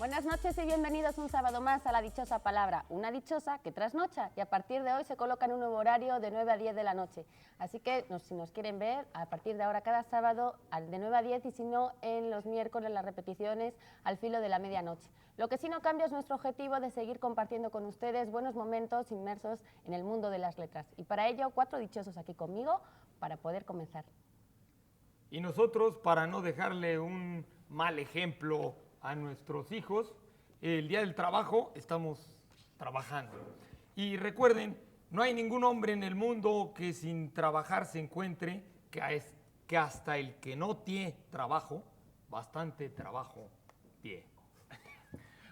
Buenas noches y bienvenidos un sábado más a La Dichosa Palabra, una dichosa que trasnocha y a partir de hoy se coloca en un nuevo horario de 9 a 10 de la noche. Así que si nos quieren ver, a partir de ahora cada sábado de 9 a 10 y si no en los miércoles las repeticiones al filo de la medianoche. Lo que sí no cambia es nuestro objetivo de seguir compartiendo con ustedes buenos momentos inmersos en el mundo de las letras. Y para ello, 4 dichosos aquí conmigo para poder comenzar. Y nosotros, para no dejarle un mal ejemplo a nuestros hijos, el día del trabajo estamos trabajando. Y recuerden, no hay ningún hombre en el mundo que sin trabajar se encuentre, que hasta el que no tiene trabajo, bastante trabajo tiene.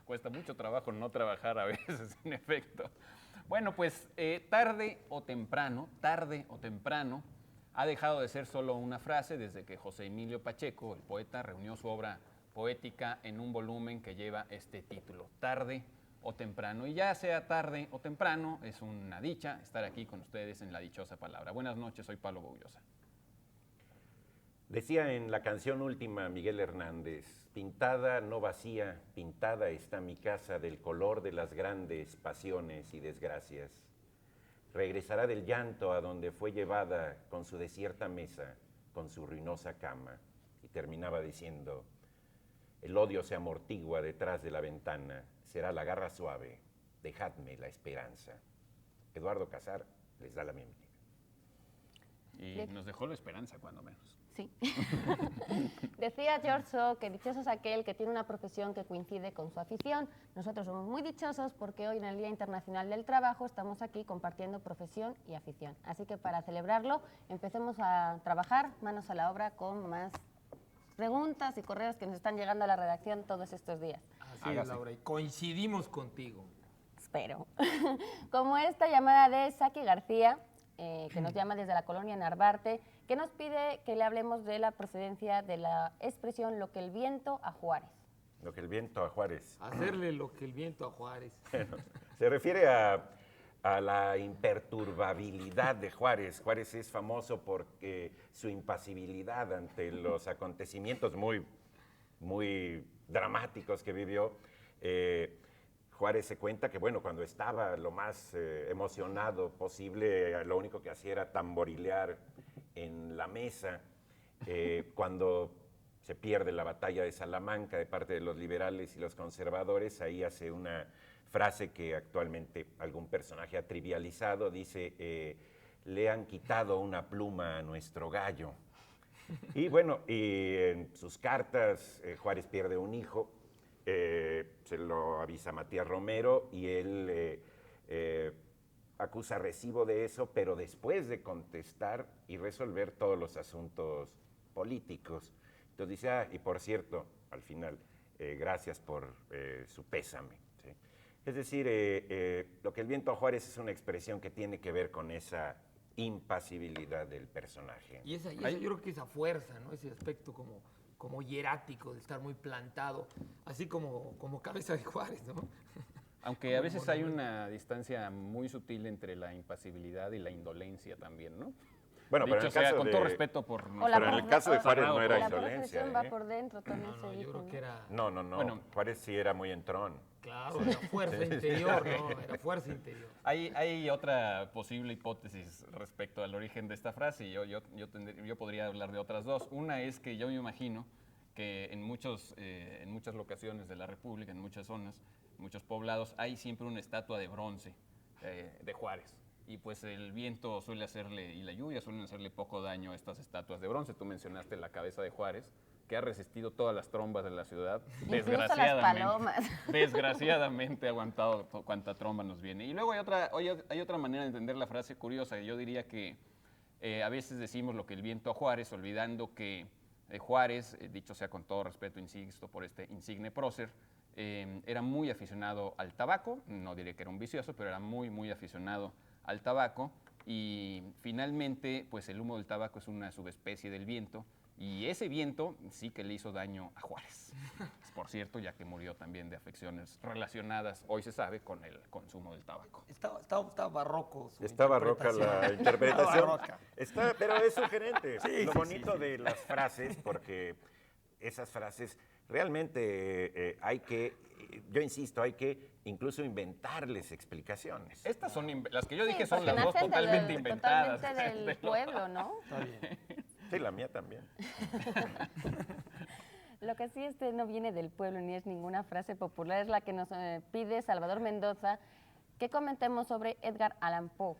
Cuesta mucho trabajo no trabajar a veces, en efecto. Bueno, pues tarde o temprano, ha dejado de ser solo una frase desde que José Emilio Pacheco, el poeta, reunió su obra poética en un volumen que lleva este título, Tarde o Temprano. Y ya sea tarde o temprano, es una dicha estar aquí con ustedes en La Dichosa Palabra. Buenas noches, soy Pablo Boullosa. Decía en la canción última Miguel Hernández, pintada no vacía, pintada está mi casa del color de las grandes pasiones y desgracias. Regresará del llanto a donde fue llevada con su desierta mesa, con su ruinosa cama. Y terminaba diciendo, el odio se amortigua detrás de la ventana, será la garra suave, dejadme la esperanza. Eduardo Casar les da la bienvenida. Y nos dejó la esperanza, cuando menos. Sí. Decía George Shaw que dichoso es aquel que tiene una profesión que coincide con su afición. Nosotros somos muy dichosos porque hoy en el Día Internacional del Trabajo estamos aquí compartiendo profesión y afición. Así que para celebrarlo empecemos a trabajar manos a la obra con más preguntas y correos que nos están llegando a la redacción todos estos días. Así es, Laura, y coincidimos contigo. Espero. Como esta llamada de Saki García, que nos llama desde la colonia Narvarte, que nos pide que le hablemos de la procedencia de la expresión lo que el viento a Juárez. Lo que el viento a Juárez. Hacerle lo que el viento a Juárez. Bueno, se refiere a la imperturbabilidad de Juárez. Juárez es famoso porque su impasibilidad ante los acontecimientos muy dramáticos que vivió. Juárez se cuenta que, bueno, cuando estaba lo más emocionado posible, lo único que hacía era tamborilear en la mesa. Cuando se pierde la batalla de Salamanca de parte de los liberales y los conservadores, ahí hace una frase que actualmente algún personaje ha trivializado, dice, le han quitado una pluma a nuestro gallo. Y bueno, y en sus cartas, Juárez pierde un hijo, se lo avisa Matías Romero y él acusa recibo de eso, pero después de contestar y resolver todos los asuntos políticos. Entonces dice, y por cierto, al final, gracias por su pésame. ¿Sí? Es decir, lo que el viento a Juárez es una expresión que tiene que ver con esa impasibilidad del personaje. Y esa, yo creo que esa fuerza, ¿no? Ese aspecto como hierático, de estar muy plantado, así como cabeza de Juárez, ¿no? Aunque a veces hay una distancia muy sutil entre la impasibilidad y la indolencia también, ¿no? Bueno, pero dicho en el sea, caso con de, todo respeto por... pero en el caso de Juárez no era la indolencia. profesión va por dentro, también No, se yo dijo, creo que era... No. Bueno, Juárez sí era muy entrón. Claro, era fuerza interior, ¿no? Era fuerza interior. Hay otra posible hipótesis respecto al origen de esta frase, y yo podría hablar de otras dos. Una es que yo me imagino que en muchas locaciones de la República, en muchas zonas, muchos poblados, hay siempre una estatua de bronce de Juárez. Y pues el viento suele hacerle, y la lluvia suelen hacerle poco daño a estas estatuas de bronce. Tú mencionaste la cabeza de Juárez, que ha resistido todas las trombas de la ciudad. Incluso las palomas. Desgraciadamente ha aguantado cuanta tromba nos viene. Y luego hay otra manera de entender la frase curiosa. Yo diría que a veces decimos lo que el viento a Juárez, olvidando que Juárez, dicho sea con todo respeto, insisto, por este insigne prócer, era muy aficionado al tabaco. No diré que era un vicioso, pero era muy aficionado al tabaco, y finalmente pues el humo del tabaco es una subespecie del viento, y ese viento sí que le hizo daño a Juárez, por cierto, ya que murió también de afecciones relacionadas, hoy se sabe, con el consumo del tabaco. Está barroco. Está barroca la interpretación. Barroca. Pero es sugerente. Sí, Lo sí, bonito de las frases, porque esas frases realmente hay que yo insisto, hay que incluso inventarles explicaciones. Estas son, las que yo Sí, dije son porque las dos nacen totalmente inventadas. Totalmente del pueblo, ¿no? Está bien. Sí, la mía también. Lo que sí no viene del pueblo ni es ninguna frase popular, es la que nos pide Salvador Mendoza, que comentemos sobre Edgar Allan Poe.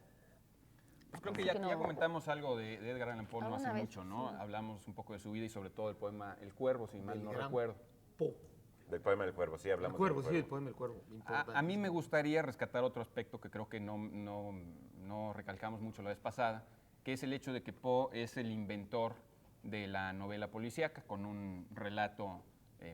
Pues creo que Así ya, que no- ya comentamos algo de Edgar Allan Poe no Alguna hace vez, mucho, ¿no? sí. Hablamos un poco de su vida y sobre todo del poema El Cuervo, si mal Del no gran recuerdo. Po. Del poema del cuervo, sí, El hablamos cuervo, del sí, el poema del cuervo. A mí me gustaría rescatar otro aspecto que creo que no recalcamos mucho la vez pasada, que es el hecho de que Poe es el inventor de la novela policíaca, con un relato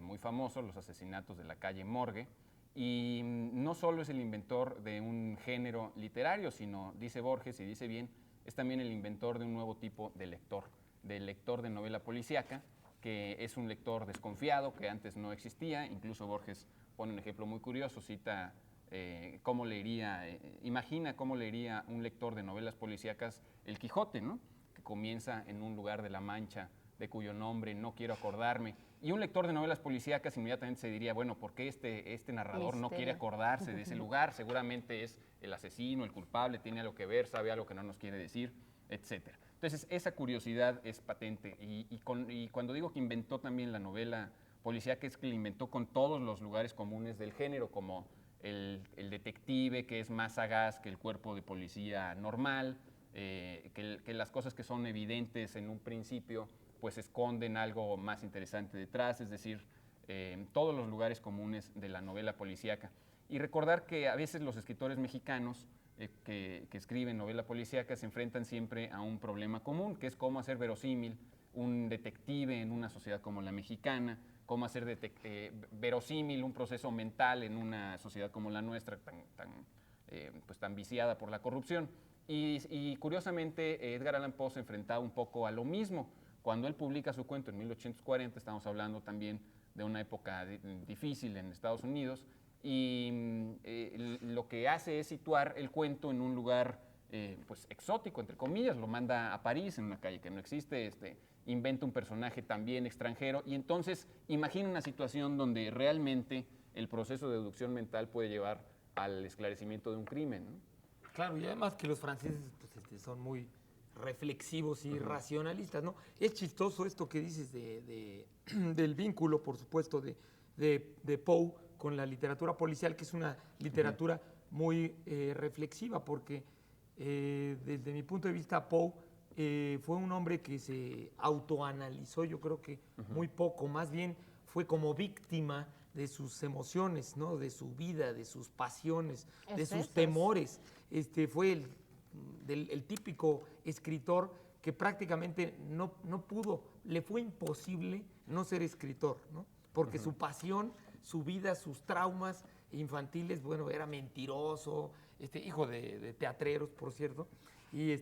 muy famoso, Los asesinatos de la calle Morgue. Y no solo es el inventor de un género literario, sino, dice Borges, y dice bien, es también el inventor de un nuevo tipo de lector de novela policíaca, que es un lector desconfiado, que antes no existía. Incluso Borges pone un ejemplo muy curioso, cita cómo leería, imagina cómo leería un lector de novelas policíacas El Quijote, ¿no? Que comienza en un lugar de la Mancha, de cuyo nombre no quiero acordarme. Y un lector de novelas policíacas inmediatamente se diría, bueno, ¿por qué este narrador no quiere Misterio. acordarse de ese lugar? Seguramente es el asesino, el culpable, tiene algo que ver, sabe algo que no nos quiere decir, etcétera. Entonces, esa curiosidad es patente. Y cuando digo que inventó también la novela policíaca, es que la inventó con todos los lugares comunes del género, como el detective, que es más sagaz que el cuerpo de policía normal, que las cosas que son evidentes en un principio, pues esconden algo más interesante detrás, es decir, todos los lugares comunes de la novela policíaca. Y recordar que a veces los escritores mexicanos que escriben novela policíaca se enfrentan siempre a un problema común, que es cómo hacer verosímil un detective en una sociedad como la mexicana, cómo hacer verosímil un proceso mental en una sociedad como la nuestra, tan viciada por la corrupción. Y curiosamente, Edgar Allan Poe se enfrentaba un poco a lo mismo. Cuando él publica su cuento en 1840, estamos hablando también de una época difícil en Estados Unidos, y lo que hace es situar el cuento en un lugar pues exótico, entre comillas, lo manda a París, en una calle que no existe, inventa un personaje también extranjero, y entonces imagina una situación donde realmente el proceso de deducción mental puede llevar al esclarecimiento de un crimen, ¿no? Claro, y además que los franceses pues, son muy reflexivos y racionalistas, ¿no? Es chistoso esto que dices del vínculo, por supuesto, de Poe con la literatura policial, que es una literatura muy reflexiva, porque desde mi punto de vista Poe fue un hombre que se autoanalizó, yo creo que muy poco, más bien fue como víctima de sus emociones, ¿no? De su vida, de sus pasiones, de sus Excesos. temores. Fue el típico escritor que prácticamente no pudo, le fue imposible no ser escritor, ¿no? Porque su pasión, su vida, sus traumas infantiles, bueno, era mentiroso, hijo de teatreros, por cierto, y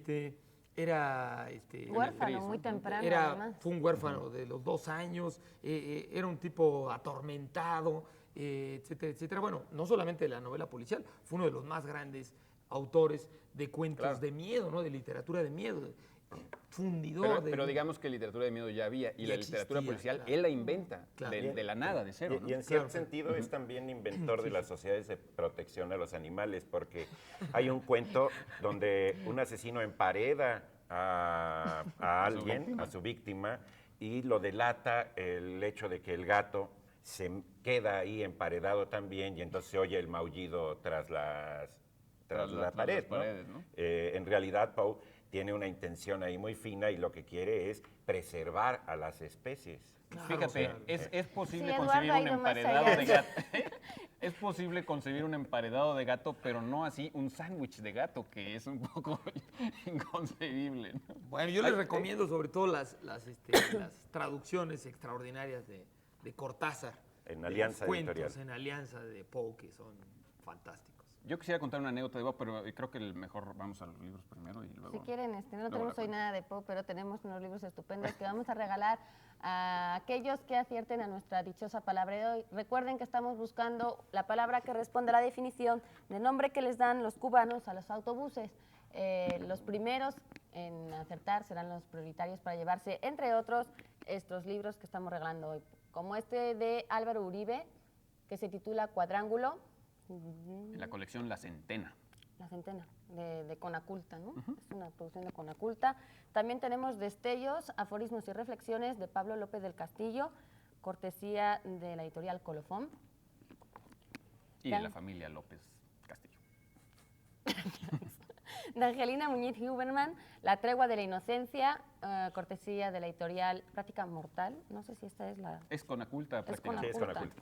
era Huérfano actriz, muy ¿no? temprano, además. fue un huérfano de los 2 años, era un tipo atormentado, etcétera, etcétera. Bueno, no solamente de la novela policial, fue uno de los más grandes autores de cuentos Claro. de miedo, ¿no? De literatura de miedo, fundidor Pero de... digamos que literatura de miedo ya había, y Ya la literatura existía, policial, claro. él la inventa Claro. de la nada, de cero, ¿no? Y en cierto Claro. sentido es también inventor de las sociedades de protección a los animales, porque hay un cuento donde un asesino empareda a alguien, a su víctima, y lo delata el hecho de que el gato se queda ahí emparedado también, y entonces se oye el maullido tras la pared, las ¿no? paredes, ¿no? En realidad, Poe tiene una intención ahí muy fina y lo que quiere es preservar a las especies. Claro, Fíjate, o sea, es posible Sí, Eduardo concebir ha un ido más emparedado allá. de gato. Es posible concebir un emparedado de gato, pero no así un sándwich de gato, que es un poco inconcebible, ¿no? Bueno, yo les recomiendo sobre todo las traducciones extraordinarias de Cortázar. En de Alianza los cuentos Editorial. en Alianza de Poe, que son fantásticos. Yo quisiera contar una anécdota de Bob, pero creo que mejor vamos a los libros primero y luego... Si quieren, no luego tenemos la hoy cuento. nada de Poe, pero tenemos unos libros estupendos que vamos a regalar a aquellos que acierten a nuestra dichosa palabra de hoy. Recuerden que estamos buscando la palabra que responde a la definición de nombre que les dan los cubanos a los autobuses. Los primeros en acertar serán los prioritarios para llevarse, entre otros, estos libros que estamos regalando hoy, como este de Álvaro Uribe, que se titula Cuadrángulo. En la colección La Centena. La Centena, de Conaculta, ¿no? Es una producción de Conaculta. También tenemos Destellos, aforismos y reflexiones de Pablo López del Castillo, cortesía de la editorial Colofón. Y de la familia López Castillo. De Angelina Muñiz Huberman, La tregua de la inocencia, cortesía de la editorial Práctica Mortal. No sé si esta es la... Es Conaculta Es prácticamente. Sí, es Conaculta.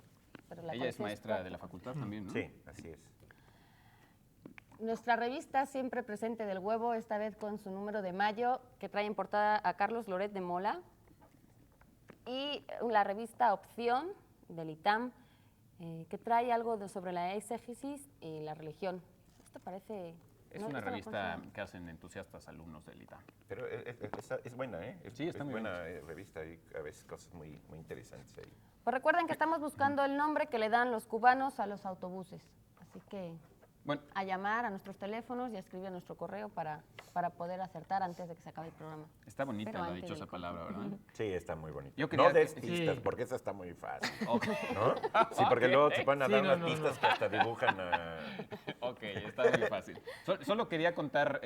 pero la Ella es colección maestra de la Práctica. facultad también, ¿no? Sí, así es. Nuestra revista Siempre Presente del Huevo, esta vez con su número de mayo, que trae en portada a Carlos Loret de Mola. Y la revista Opción, del ITAM, que trae algo sobre la exégesis y la religión. Esto parece... Es ¿no? una Esto lo revista considero- que hacen entusiastas alumnos del ITAM. Pero es buena, ¿eh? Sí, está es muy buena revista, hay a veces cosas muy, muy interesantes ahí. Pues recuerden que estamos buscando el nombre que le dan los cubanos a los autobuses. Así que Bueno, a llamar a nuestros teléfonos y a escribir a nuestro correo para poder acertar antes de que se acabe el programa. está bonita Pero la antes dichosa del palabra, ¿verdad? Sí, está muy bonito. Yo quería No des que- pistas, sí. porque esa está muy fácil, Ok, ¿no? Sí, porque luego se ponen a Sí, dar no, unas no, pistas no. que hasta dibujan a... ok, está muy fácil. Solo quería contar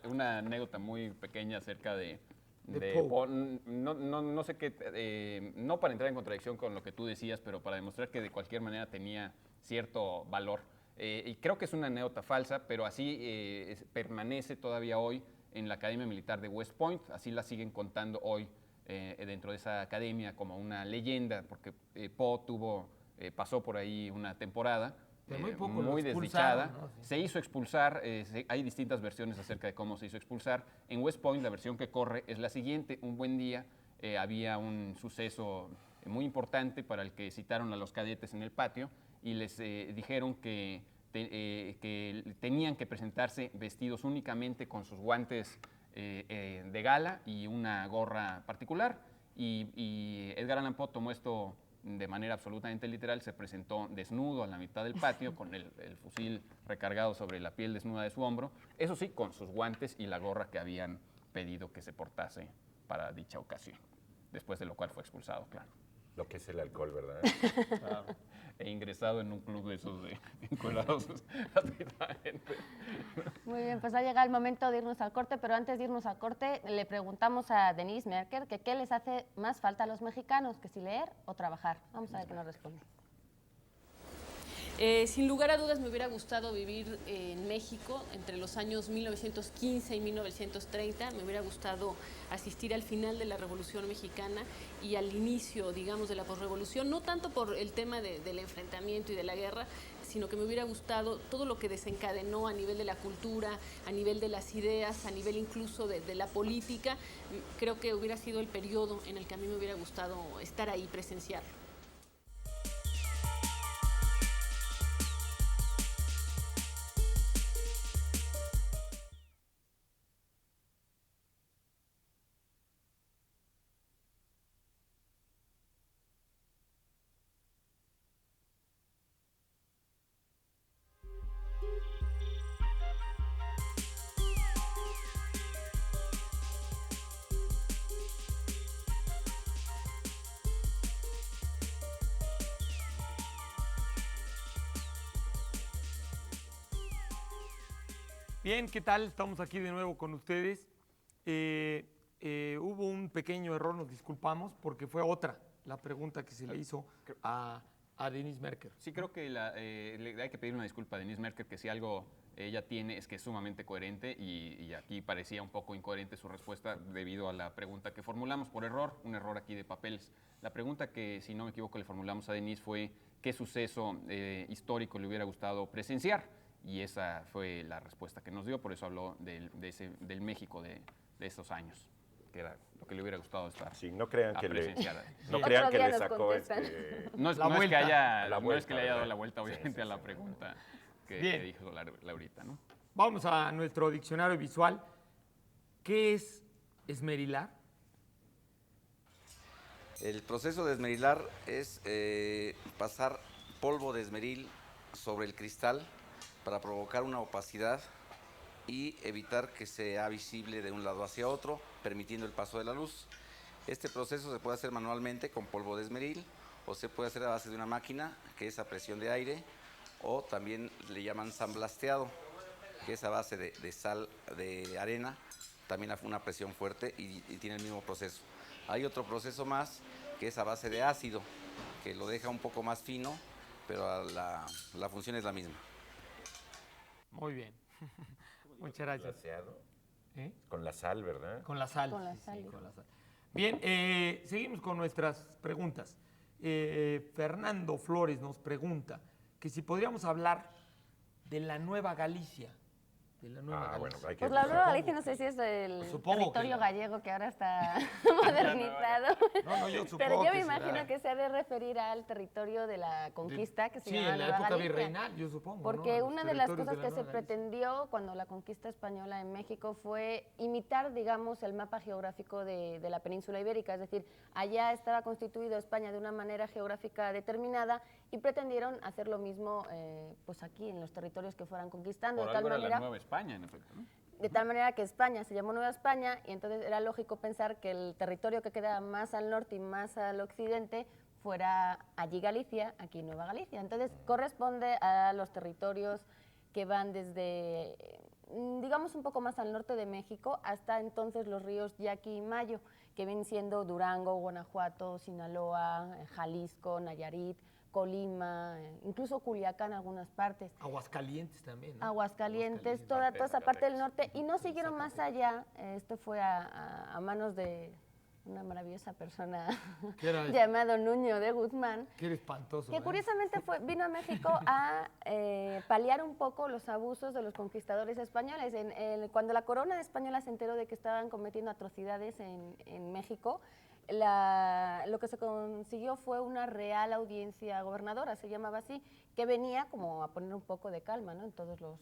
una anécdota muy pequeña acerca de De Poe. no sé qué, no para entrar en contradicción con lo que tú decías, pero para demostrar que de cualquier manera tenía cierto valor. Y creo que es una anécdota falsa, pero así permanece todavía hoy en la Academia Militar de West Point, así la siguen contando hoy dentro de esa academia como una leyenda, porque Poe pasó por ahí una temporada Pero muy poco lo muy expulsaron, desdichada. ¿no? Sí. Se hizo expulsar, hay distintas versiones acerca de cómo se hizo expulsar. En West Point la versión que corre es la siguiente: un buen día había un suceso muy importante para el que citaron a los cadetes en el patio y les dijeron que tenían que presentarse vestidos únicamente con sus guantes de gala y una gorra particular. Y Edgar Allan Poe tomó esto de manera absolutamente literal, se presentó desnudo a la mitad del patio con el fusil recargado sobre la piel desnuda de su hombro, eso sí, con sus guantes y la gorra que habían pedido que se portase para dicha ocasión, después de lo cual fue expulsado, claro. Lo que es el alcohol, ¿verdad? E ingresado en un club de esos de encuerados gratuitamente. Muy bien, pues ha llegado el momento de irnos al corte, pero antes de irnos al corte le preguntamos a Denise Merker que qué les hace más falta a los mexicanos, que si leer o trabajar. Vamos a ver qué nos responde. Sin lugar a dudas me hubiera gustado vivir en México entre los años 1915 y 1930. Me hubiera gustado asistir al final de la Revolución Mexicana y al inicio, digamos, de la posrevolución, no tanto por el tema del enfrentamiento y de la guerra, sino que me hubiera gustado todo lo que desencadenó a nivel de la cultura, a nivel de las ideas, a nivel incluso de la política. Creo que hubiera sido el periodo en el que a mí me hubiera gustado estar ahí, presenciar. Bien, ¿qué tal? Estamos aquí de nuevo con ustedes. Hubo un pequeño error, nos disculpamos, porque fue otra la pregunta que se le hizo a Denise Merker. Sí, creo que le hay que pedir una disculpa a Denise Merker, que si algo ella tiene es que es sumamente coherente y aquí parecía un poco incoherente su respuesta debido a la pregunta que formulamos por error, un error aquí de papeles. La pregunta que, si no me equivoco, le formulamos a Denise fue qué suceso histórico le hubiera gustado presenciar, y esa fue la respuesta que nos dio, por eso habló del México de esos años, que era lo que le hubiera gustado estar Sí, no crean a que le, presenciar. no Otro crean que día le nos sacó contestan. No es, La no es que vuelta. haya, La no es que le haya vuelta, dado ¿verdad? la vuelta, obviamente, Sí, sí, a la sí. pregunta que Bien. dijo Laurita, ¿no? Vamos a nuestro diccionario visual. ¿Qué es esmerilar? El proceso de esmerilar es pasar polvo de esmeril sobre el cristal para provocar una opacidad y evitar que sea visible de un lado hacia otro, permitiendo el paso de la luz. Este proceso se puede hacer manualmente con polvo de esmeril o se puede hacer a base de una máquina, que es a presión de aire, o también le llaman sandblasteado, que es a base de sal, de arena, también a una presión fuerte y tiene el mismo proceso. Hay otro proceso más que es a base de ácido, que lo deja un poco más fino, pero la función es la misma. Muy bien. Muchas gracias. Glaseado. ¿Eh? Con la sal, ¿verdad? Con la sal. Con la sí, sal. sí, con la sal. Bien, seguimos con nuestras preguntas. Fernando Flores nos pregunta que si podríamos hablar de la Nueva Galicia. De la Nueva Galicia. Bueno, hay que Pues la Nueva supongo Galicia no sé si es el Supongo territorio que- gallego que ahora está modernizado. No, yo supongo Pero yo me que imagino será que se ha de referir al territorio de la conquista que se sí, llama en la Nueva época Galicia. virreinal, yo supongo. Porque ¿no? una Los de las territorios cosas la que se Nueva Galicia. pretendió cuando la conquista española en México fue imitar, digamos, el mapa geográfico de la península ibérica. Es decir, allá estaba constituido España de una manera geográfica determinada y pretendieron hacer lo mismo pues aquí, en los territorios que fueran conquistando. Por De tal algo era la manera Nueva España, en efecto, ¿no? de tal manera que España se llamó Nueva España y entonces era lógico pensar que el territorio que quedaba más al norte y más al occidente fuera allí Galicia, aquí Nueva Galicia. Entonces corresponde a los territorios que van desde, digamos, un poco más al norte de México hasta entonces los ríos Yaqui y Mayo, que vienen siendo Durango, Guanajuato, Sinaloa, Jalisco, Nayarit, Colima, incluso Culiacán en algunas partes. Aguascalientes también, ¿no? Aguascalientes, toda esa parte del norte, y no siguieron más allá. Esto fue a manos de una maravillosa persona ¿Qué era? llamado Nuño de Guzmán, Qué espantoso. que curiosamente vino a México a paliar un poco los abusos de los conquistadores españoles. Cuando la corona española se enteró de que estaban cometiendo atrocidades en México, lo que se consiguió fue una real audiencia gobernadora, se llamaba así, que venía como a poner un poco de calma, ¿no?, en todos los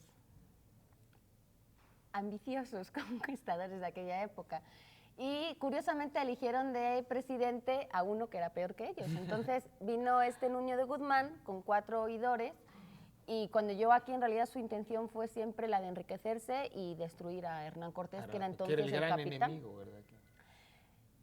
ambiciosos conquistadores de aquella época. Y curiosamente eligieron de presidente a uno que era peor que ellos. Entonces vino este Nuño de Guzmán con 4 oidores y cuando llegó aquí en realidad su intención fue siempre la de enriquecerse y destruir a Hernán Cortés, que era entonces el gran capitán. enemigo, ¿verdad?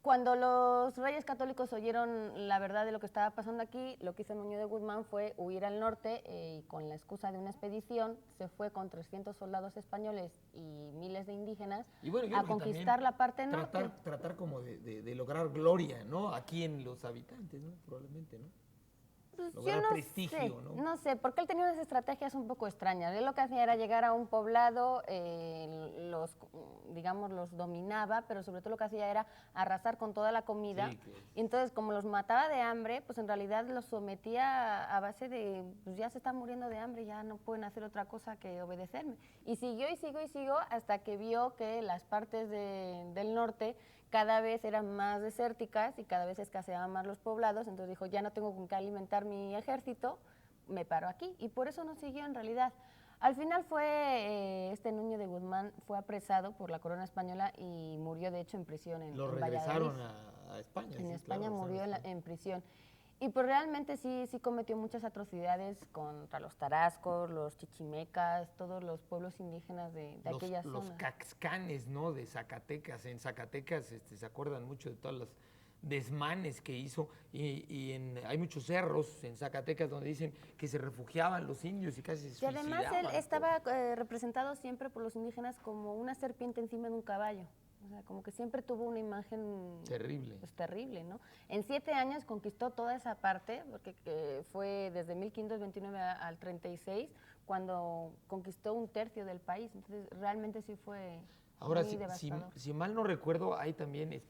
Cuando los reyes católicos oyeron la verdad de lo que estaba pasando aquí, lo que hizo Nuño de Guzmán fue huir al norte y con la excusa de una expedición se fue con 300 soldados españoles y miles de indígenas Y bueno, yo a creo que conquistar también la parte norte. tratar como de lograr gloria, ¿no? Aquí en los habitantes, ¿no? Probablemente, ¿no? Pues lograr yo no prestigio, sé, ¿no? no sé, porque él tenía unas estrategias un poco extrañas. Él lo que hacía era llegar a un poblado, digamos, los dominaba, pero sobre todo lo que hacía era arrasar con toda la comida. Sí, Y entonces, como los mataba de hambre, pues en realidad los sometía a base de, pues ya se están muriendo de hambre, ya no pueden hacer otra cosa que obedecerme. Y siguió y siguió y siguió hasta que vio que las partes del norte cada vez eran más desérticas y cada vez escaseaban más los poblados, entonces dijo, ya no tengo con qué alimentar mi ejército, me paro aquí. Y por eso no siguió en realidad. Al final este Nuño de Guzmán fue apresado por la corona española y murió de hecho en prisión en Lo Valladolid. regresaron a España. En sí, España claro, murió regresaron a España. en prisión. Y pues realmente sí cometió muchas atrocidades contra los tarascos, los chichimecas, todos los pueblos indígenas de aquella Los zona. caxcanes, ¿no? De Zacatecas. En Zacatecas se acuerdan mucho de todas las desmanes que hizo hay muchos cerros en Zacatecas donde dicen que se refugiaban los indios y casi se Y además él suicidaban estaba representado siempre por los indígenas como una serpiente encima de un caballo. O sea, como que siempre tuvo una imagen Terrible. pues, terrible, ¿no? En 7 años conquistó toda esa parte, porque fue desde 1529 al 36, cuando conquistó 1/3 del país. Entonces, realmente sí fue Ahora, muy si devastador. mal no recuerdo, hay también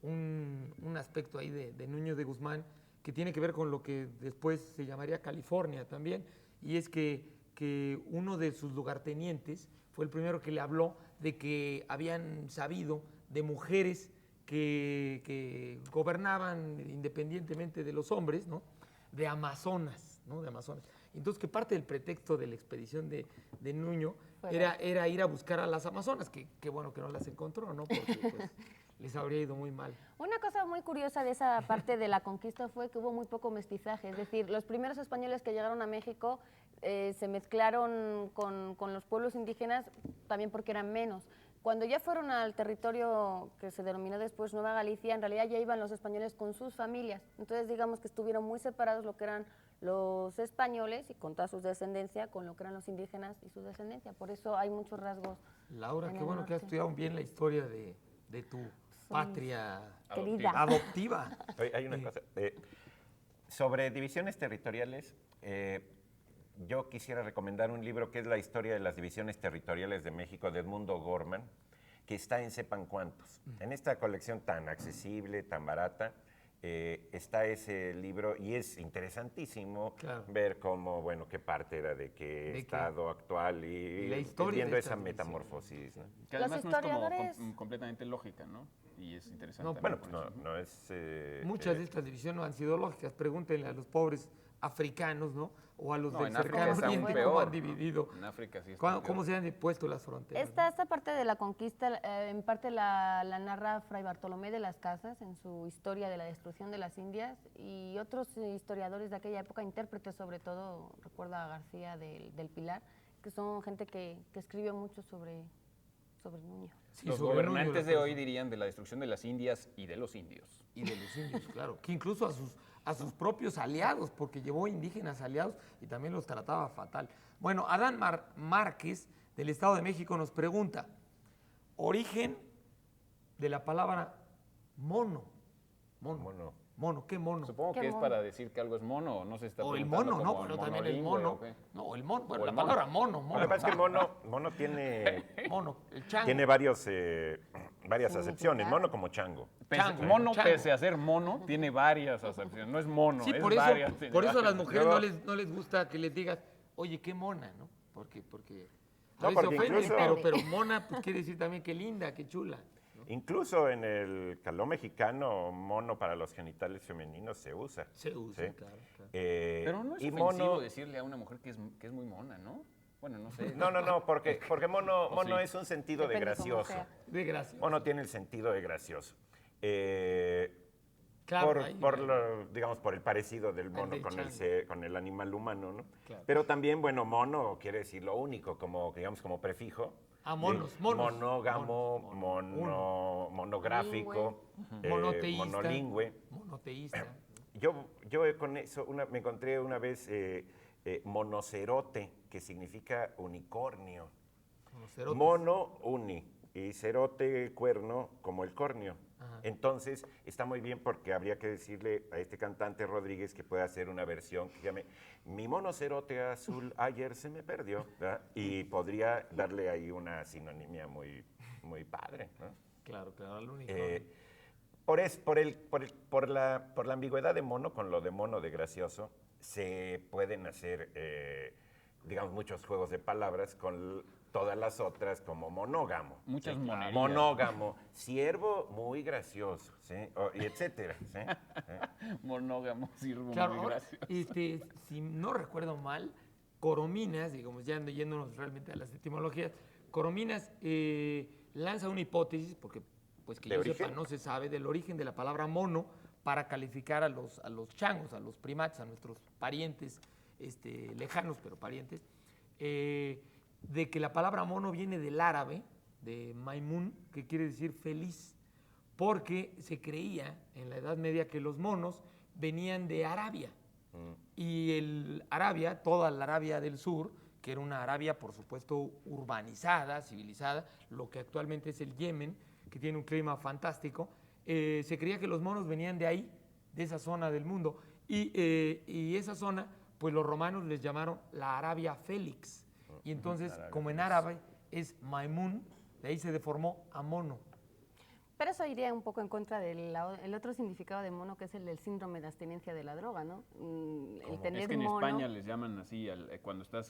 un aspecto ahí de Nuño de Guzmán que tiene que ver con lo que después se llamaría California también, y es que uno de sus lugartenientes fue el primero que le habló de que habían sabido de mujeres que gobernaban independientemente de los hombres, ¿no? De Amazonas, ¿no? De Amazonas. Entonces, que parte del pretexto de la expedición de Nuño era ir a buscar a las Amazonas, que bueno que no las encontró, ¿no? Porque pues, les habría ido muy mal. Una cosa muy curiosa de esa parte de la conquista fue que hubo muy poco mestizaje, es decir, los primeros españoles que llegaron a México se mezclaron con los pueblos indígenas también porque eran menos, Cuando ya fueron al territorio que se denominó después Nueva Galicia, en realidad ya iban los españoles con sus familias. Entonces, digamos que estuvieron muy separados lo que eran los españoles y con toda su descendencia, con lo que eran los indígenas y su descendencia. Por eso hay muchos rasgos. Laura, en qué el bueno que has norte. estudiado bien la historia de tu patria Querida. adoptiva. Hay una cosa. Sobre divisiones territoriales, yo quisiera recomendar un libro que es La historia de las divisiones territoriales de México, de Edmundo Gorman, que está en Sepan Cuántos. En esta colección tan accesible, tan barata, está ese libro y es interesantísimo Claro. ver cómo, bueno, qué parte era de qué qué? estado actual y La historia viendo de esa estas divisiones. metamorfosis, ¿no? Que Los además no es como historiadores- completamente lógica, ¿no? Y es interesante. No, también Bueno, por pues eso, no es... Muchas de estas divisiones no han sido lógicas. Pregúntenle a los pobres africanos, ¿no? O a los No, del en África cercano está aún oriente, peor, cómo han ¿no? dividido, En África sí está cómo peor. se han puesto las fronteras. Esta parte de la conquista, en parte la narra Fray Bartolomé de las Casas en su historia de la destrucción de las Indias, y otros historiadores de aquella época, intérpretes sobre todo, recuerda a García del Pilar, que son gente que escribió mucho sobre Nuño. Sí, Los sobre Nuño, gobernantes la de hoy cosa. dirían de la destrucción de las Indias y de los indios. Y de los indios, claro. Que incluso a sus propios aliados, porque llevó indígenas aliados y también los trataba fatal. Bueno, Adán Márquez, del Estado de México, nos pregunta, origen de la palabra mono. Mono. Mono, ¿qué mono? Supongo Qué que es mono. para decir que algo es mono, o no se está O el preguntando mono, ¿no? como Pero también el monolingüe, mono. ¿o qué? No, el mono. Bueno, O la el mono. palabra mono. Lo que pasa es que mono tiene, Mono, el chango. tiene varias acepciones. Mono como chango. Chango, Mono, chango. pese a ser mono, tiene varias acepciones. No es mono, Sí, es por eso, varias. por eso a las mujeres Yo- no les gusta que les digas, oye, qué mona, ¿no? Porque a No, veces porque ofenden, incluso- pero mona pues, quiere decir también qué linda, qué chula. Incluso en el caló mexicano, mono para los genitales femeninos se usa. Se usa, ¿sí? claro. Pero no es y ofensivo mono, decirle a una mujer que es muy mona, ¿no? Bueno, no sé. no, porque mono sí. es un sentido de Depende cómo gracioso. sea. De gracia. Mono tiene el sentido de gracioso. Claro, ahí- Digamos, por el parecido del mono del con chango. con el animal humano, ¿no? Claro. Pero también, bueno, mono quiere decir lo único, como, digamos, como prefijo. Ah, monos, De monos. Monógamo, Mono, monográfico, monoteísta. monolingüe. Monoteísta. Yo con eso me encontré una vez monocerote, que significa unicornio. Monocerotes. Mono, uni, y cerote, cuerno, como el cornio. Ajá. Entonces, está muy bien porque habría que decirle a este cantante Rodríguez que pueda hacer una versión que llame Mi monocerote azul ayer se me perdió, ¿verdad? Y podría darle ahí una sinonimia muy, muy padre, ¿no? Claro, al único. Por la ambigüedad de mono, con lo de mono de gracioso, se pueden hacer, digamos, muchos juegos de palabras con todas las otras, como monógamo. Muchas ¿sí? monerías. Monógamo, siervo muy gracioso, ¿sí? Y etcétera, ¿sí? Monógamo, sirvo Claro, muy ahora, gracioso. si no recuerdo mal, Corominas, digamos, ya yéndonos realmente a las etimologías, Corominas lanza una hipótesis, porque pues que ¿De yo origen? sepa, no se sabe del origen de la palabra mono para calificar a los changos, a los primates, a nuestros parientes lejanos, pero parientes, de que la palabra mono viene del árabe, de maimun, que quiere decir feliz, porque se creía en la Edad Media que los monos venían de Arabia. Y el Arabia, toda la Arabia del Sur, que era una Arabia, por supuesto, urbanizada, civilizada, lo que actualmente es el Yemen, que tiene un clima fantástico, se creía que los monos venían de ahí, de esa zona del mundo. Y esa zona, pues los romanos les llamaron la Arabia Félix. Y entonces, como en árabe es Maimun, de ahí se deformó a mono. Pero eso iría un poco en contra del el otro significado de mono, que es el del síndrome de abstinencia de la droga, ¿no? El tener Es que en mono, España les llaman así cuando estás...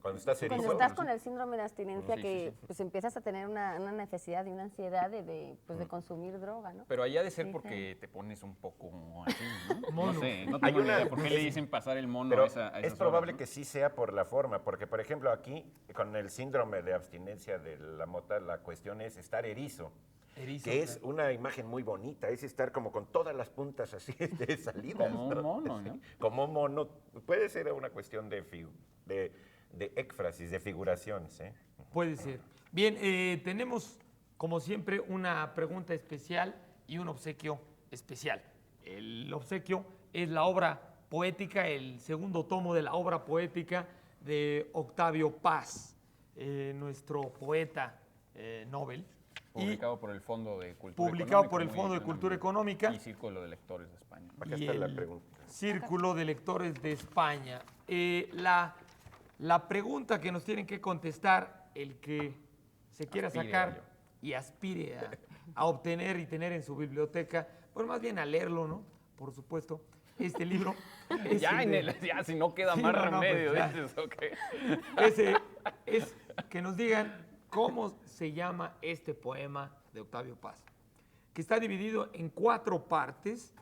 Cuando estás cuando erizo. estás con el síndrome de abstinencia, Sí, que sí, sí. pues empiezas a tener una necesidad y una ansiedad de consumir droga, ¿no? Pero allá de ser Sí, porque te pones un poco así, ¿no? Mono. No sé, no Hay tengo ni una- idea. ¿Por qué le dicen pasar el mono Pero a esas es horas, probable no? que sí sea por la forma, porque por ejemplo aquí con el síndrome de abstinencia de la mota, la cuestión es estar erizo, Erizo, que es claro. una imagen muy bonita, es estar como con todas las puntas así de salidas. Como un mono, ¿no? Como un mono, puede ser una cuestión de éfrasis, de figuración, ¿sí? Puede ser. Bien, tenemos como siempre una pregunta especial y un obsequio especial. El obsequio es la obra poética, el segundo tomo de la obra poética de Octavio Paz, nuestro poeta Nobel. Publicado por el Fondo de Cultura Publicado Económica, por el muy Fondo de Cultura Económica. Y Círculo de Lectores de España. Acá y está la el pregunta. Círculo de Lectores de España. La pregunta que nos tienen que contestar el que se quiera Aspire a sacar ello. y aspire a obtener y tener en su biblioteca, bueno, más bien a leerlo, ¿no? Por supuesto, este libro. es Ya, el de- ya, si no queda Sí, más no, no, pues remedio, ya. dices, ok. Ese es que nos digan cómo se llama este poema de Octavio Paz, que está dividido en 4 partes.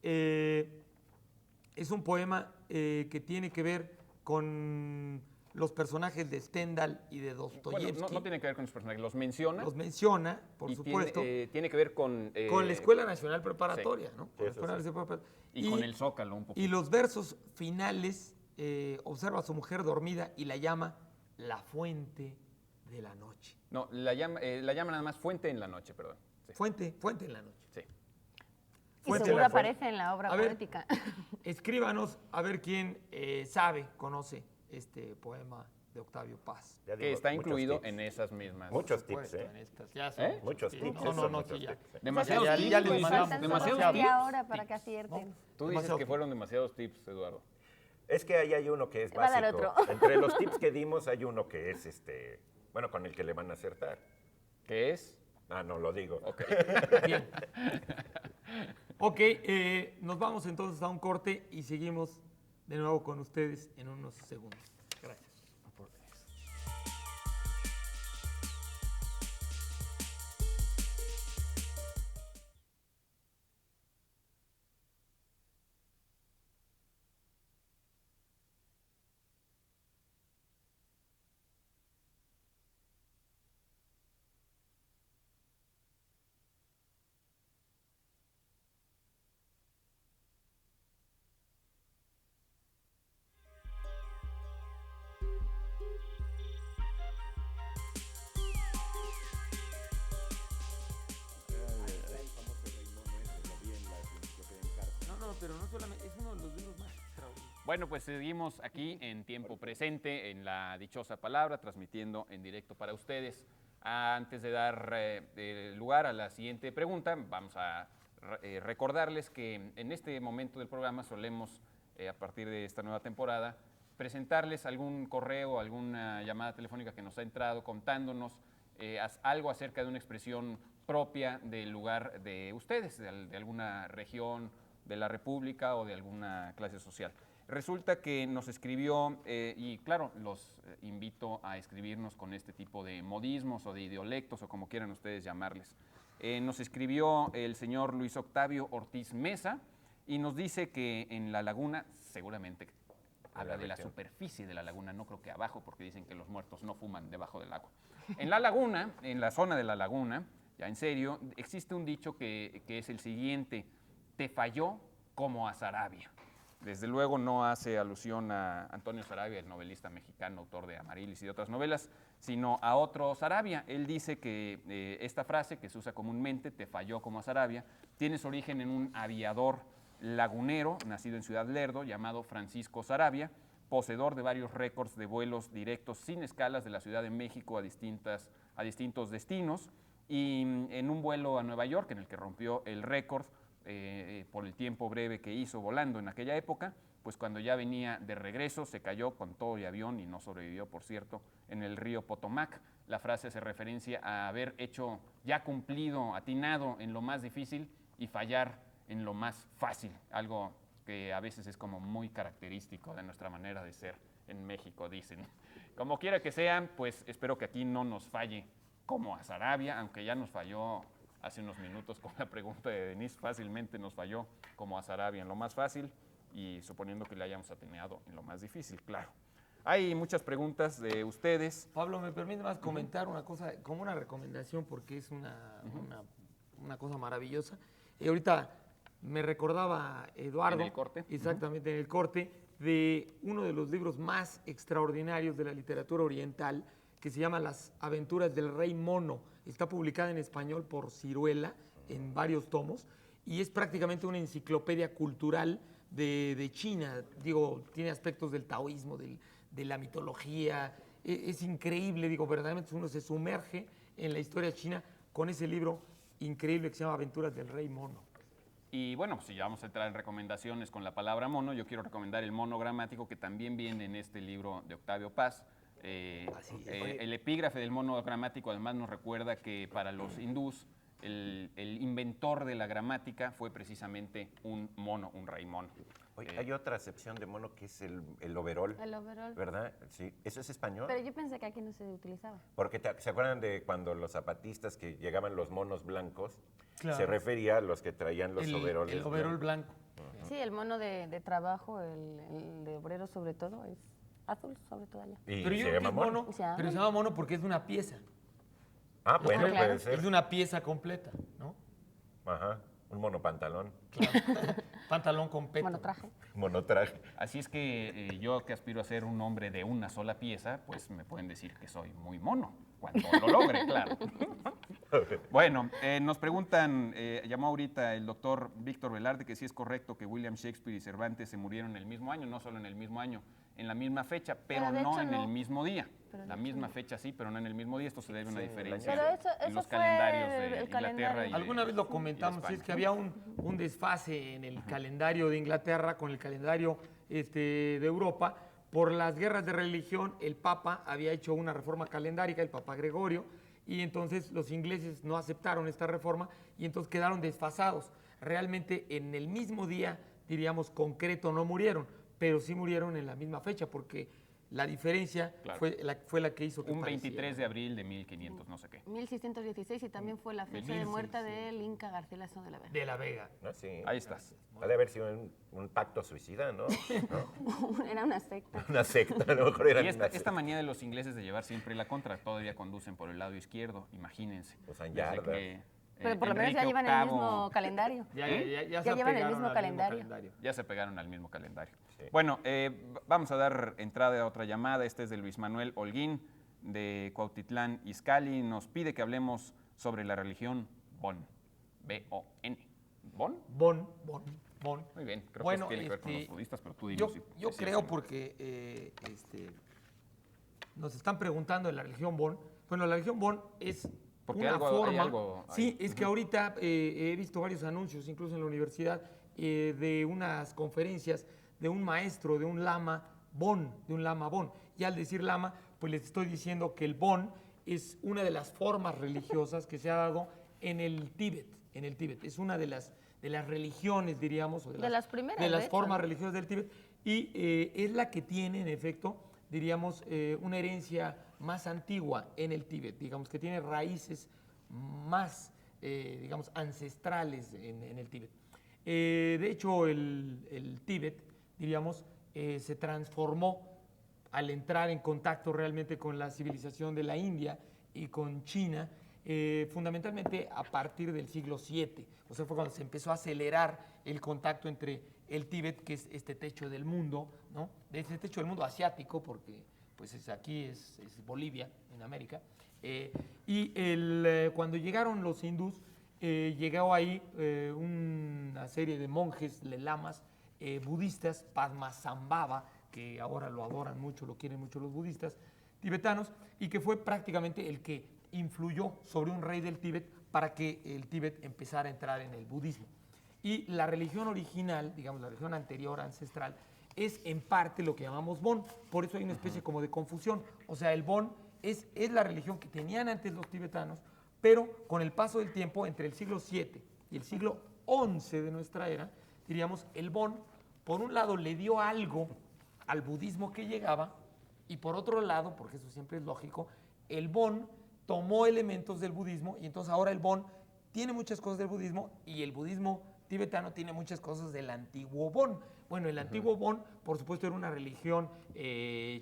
Es un poema que tiene que ver con los personajes de Stendhal y de Bueno, Dostoyevsky. no tiene que ver con los personajes, los menciona. Los menciona, por y supuesto, tiene que ver con... con la Escuela Nacional Preparatoria, ¿no? Con la eso Escuela sí. Nacional Preparatoria. Y con el Zócalo un poquito. Y los versos finales, observa a su mujer dormida y la llama la fuente de la noche. No, la llama nada más Fuente en la Noche, perdón. Sí. Fuente en la noche. Sí. Y Fuente seguro la fuente. aparece en la obra A ver. poética. Escríbanos a ver quién sabe, conoce este poema de Octavio Paz. Ya Que digo, está muchos incluido tips. en esas mismas. Muchos Por tips, supuesto, ¿eh? en estas ya son ¿Eh? Muchos sí, tips, No, esos no, son no, muchos sí, ya. tips. Demasiados Ya tips, les tú dices, mandamos. Faltan demasiados solo tips. media hora para que acierten. Tú dices Demasiado. que fueron demasiados tips, Eduardo. Es que ahí hay uno que es Te va a dar básico. otro. Entre los tips que dimos hay uno que es bueno, con el que le van a acertar. ¿Qué es? Ah, no lo digo. Ok. Bien. Ok, nos vamos entonces a un corte y seguimos de nuevo con ustedes en unos segundos. Gracias. No, pero no solamente, es uno de los libros más extraordinarios. Bueno, pues seguimos aquí en tiempo presente, en la dichosa palabra, transmitiendo en directo para ustedes. Antes de dar lugar a la siguiente pregunta, vamos a recordarles que en este momento del programa solemos, a partir de esta nueva temporada, presentarles algún correo, alguna llamada telefónica que nos ha entrado contándonos algo acerca de una expresión propia del lugar de ustedes, de alguna región de la República o de alguna clase social. Resulta que nos escribió, y claro, los invito a escribirnos con este tipo de modismos o de idiolectos o como quieran ustedes llamarles. Nos escribió el señor Luis Octavio Ortiz Mesa y nos dice que en la laguna, seguramente habla de la superficie de la laguna, no creo que abajo, porque dicen que los muertos no fuman debajo del agua. En la laguna, en la zona de la laguna, ya en serio, existe un dicho que es el siguiente: te falló como a Sarabia. Desde luego no hace alusión a Antonio Sarabia, el novelista mexicano, autor de Amarilis y de otras novelas, sino a otro Sarabia. Él dice que esta frase, que se usa comúnmente, te falló como a Sarabia, tiene su origen en un aviador lagunero, nacido en Ciudad Lerdo, llamado Francisco Sarabia, poseedor de varios récords de vuelos directos sin escalas de la Ciudad de México a distintos destinos, y en un vuelo a Nueva York, en el que rompió el récord, por el tiempo breve que hizo volando en aquella época, pues cuando ya venía de regreso se cayó con todo y avión y no sobrevivió, por cierto, en el río Potomac. La frase hace referencia a haber hecho, ya cumplido, atinado en lo más difícil y fallar en lo más fácil, algo que a veces es como muy característico de nuestra manera de ser en México, dicen. Como quiera que sea, pues espero que aquí no nos falle como a Sarabia, aunque ya nos falló hace unos minutos con la pregunta de Denise, fácilmente nos falló como a Sarabia en lo más fácil y suponiendo que le hayamos atinado en lo más difícil, claro. Hay muchas preguntas de ustedes. Pablo, ¿me permite más comentar una cosa, como una recomendación, porque es una cosa maravillosa? Y ahorita me recordaba Eduardo, ¿En el corte? exactamente en el corte, de uno de los libros más extraordinarios de la literatura oriental, que se llama Las aventuras del rey mono. Está publicada en español por Ciruela en varios tomos y es prácticamente una enciclopedia cultural de China. Digo, tiene aspectos del taoísmo, de la mitología. Es increíble, digo, verdaderamente uno se sumerge en la historia china con ese libro increíble que se llama Aventuras del Rey Mono. Y bueno, pues si ya vamos a entrar en recomendaciones con la palabra mono, yo quiero recomendar el mono gramático que también viene en este libro de Octavio Paz. El epígrafe del mono gramático además nos recuerda que para los hindús el inventor de la gramática fue precisamente un mono, un rey mono. Oye, hay otra acepción de mono que es el overol. El overol. ¿Verdad? Sí. ¿Eso es español? Pero yo pensé que aquí no se utilizaba. Porque ¿se acuerdan de cuando los zapatistas que llegaban los monos blancos? Claro. Se refería a los que traían los overoles. El overol blanco. Sí, el mono de trabajo, el de obrero sobre todo, es azul sobre todo allá. Y Pero yo se creo que llama es mono. mono, Se llama pero se llama mono porque es de una pieza. Ah, bueno, Ah, claro. puede ser. Es de una pieza completa, ¿no? Ajá. Un monopantalón. Pantalón con peto. Monotraje. Monotraje. Así es que yo que aspiro a ser un hombre de una sola pieza, pues me pueden decir que soy muy mono, cuando lo logre, claro. Bueno, nos preguntan, llamó ahorita el doctor Víctor Velarde, que sí es correcto que William Shakespeare y Cervantes se murieron en el mismo año, no solo en el mismo año, en la misma fecha, pero de no hecho en no. el mismo día. Pero de La hecho misma no. fecha sí, pero no en el mismo día. Esto se debe a una Sí, diferencia Pero eso en los fue calendarios de el Inglaterra calendario. y de- Alguna vez lo y de comentamos, sí, es España. que había un desfase en el calendario de Inglaterra con el calendario de Europa. Por las guerras de religión, el Papa había hecho una reforma calendárica, el Papa Gregorio, y entonces los ingleses no aceptaron esta reforma y entonces quedaron desfasados. Realmente en el mismo día, diríamos, concreto no murieron, pero sí murieron en la misma fecha, porque la diferencia Claro. fue la que hizo que Un pareciera. 23 de abril de 1500, no sé qué. 1616 y también fue la fecha de muerte del Inca Garcilaso de la Vega. De la Vega. ¿No? Sí. Ahí estás. Ha de haber sido un pacto suicida, ¿no? Era una secta. Una secta, a lo mejor era Y una esta manía de los ingleses de llevar siempre la contra, todavía conducen por el lado izquierdo, imagínense. Usan Desde yardas. que, Pero por lo menos ya Enrique llevan el VIII mismo calendario. Ya Ya llevan el apegaron mismo al calendario. Ya se pegaron al mismo calendario. Sí. Bueno, vamos a dar entrada a otra llamada. Este es de Luis Manuel Holguín, de Cuautitlán, Izcalli. Nos pide que hablemos sobre la religión Bon. B-O-N. ¿Bon? Bon. Muy bien, creo Bueno, que tiene que ver con los budistas, pero tú Yo, dinos. yo creo porque nos están preguntando de la religión Bon. Bueno, la religión Bon es Porque una hay forma. algo Sí, ahí. es que ahorita he visto varios anuncios, incluso en la universidad, de unas conferencias de un maestro, de un lama Bon, de un lama Bon. Y al decir lama, pues les estoy diciendo que el Bon es una de las formas religiosas que se ha dado en el Tíbet. En el Tíbet. Es una de las religiones, diríamos, o De las primeras, de las de hecho, formas ¿no? religiosas del Tíbet. Y es la que tiene, en efecto, diríamos, una herencia más antigua en el Tíbet, digamos, que tiene raíces más, digamos, ancestrales en el Tíbet. De hecho, el Tíbet, diríamos, se transformó al entrar en contacto realmente con la civilización de la India y con China, fundamentalmente a partir del siglo VII. O sea, fue cuando se empezó a acelerar el contacto entre el Tíbet, que es este techo del mundo, ¿no? De este techo del mundo asiático, porque pues aquí es Bolivia, en América. Cuando llegaron los hindús, llegó ahí una serie de monjes, lamas, budistas, Padmasambhava, que ahora lo adoran mucho, lo quieren mucho los budistas tibetanos, y que fue prácticamente el que influyó sobre un rey del Tíbet para que el Tíbet empezara a entrar en el budismo. Y la religión original, digamos, la religión anterior, ancestral, es en parte lo que llamamos Bon. Por eso hay una especie como de confusión. O sea, el Bon es la religión que tenían antes los tibetanos, pero con el paso del tiempo, entre el siglo VII y el siglo XI de nuestra era, diríamos, el Bon, por un lado, le dio algo al budismo que llegaba, y por otro lado, porque eso siempre es lógico, el Bon tomó elementos del budismo, y entonces ahora el Bon tiene muchas cosas del budismo, y el budismo tibetano tiene muchas cosas del antiguo Bon. Bueno, el antiguo Bon, por supuesto, era una religión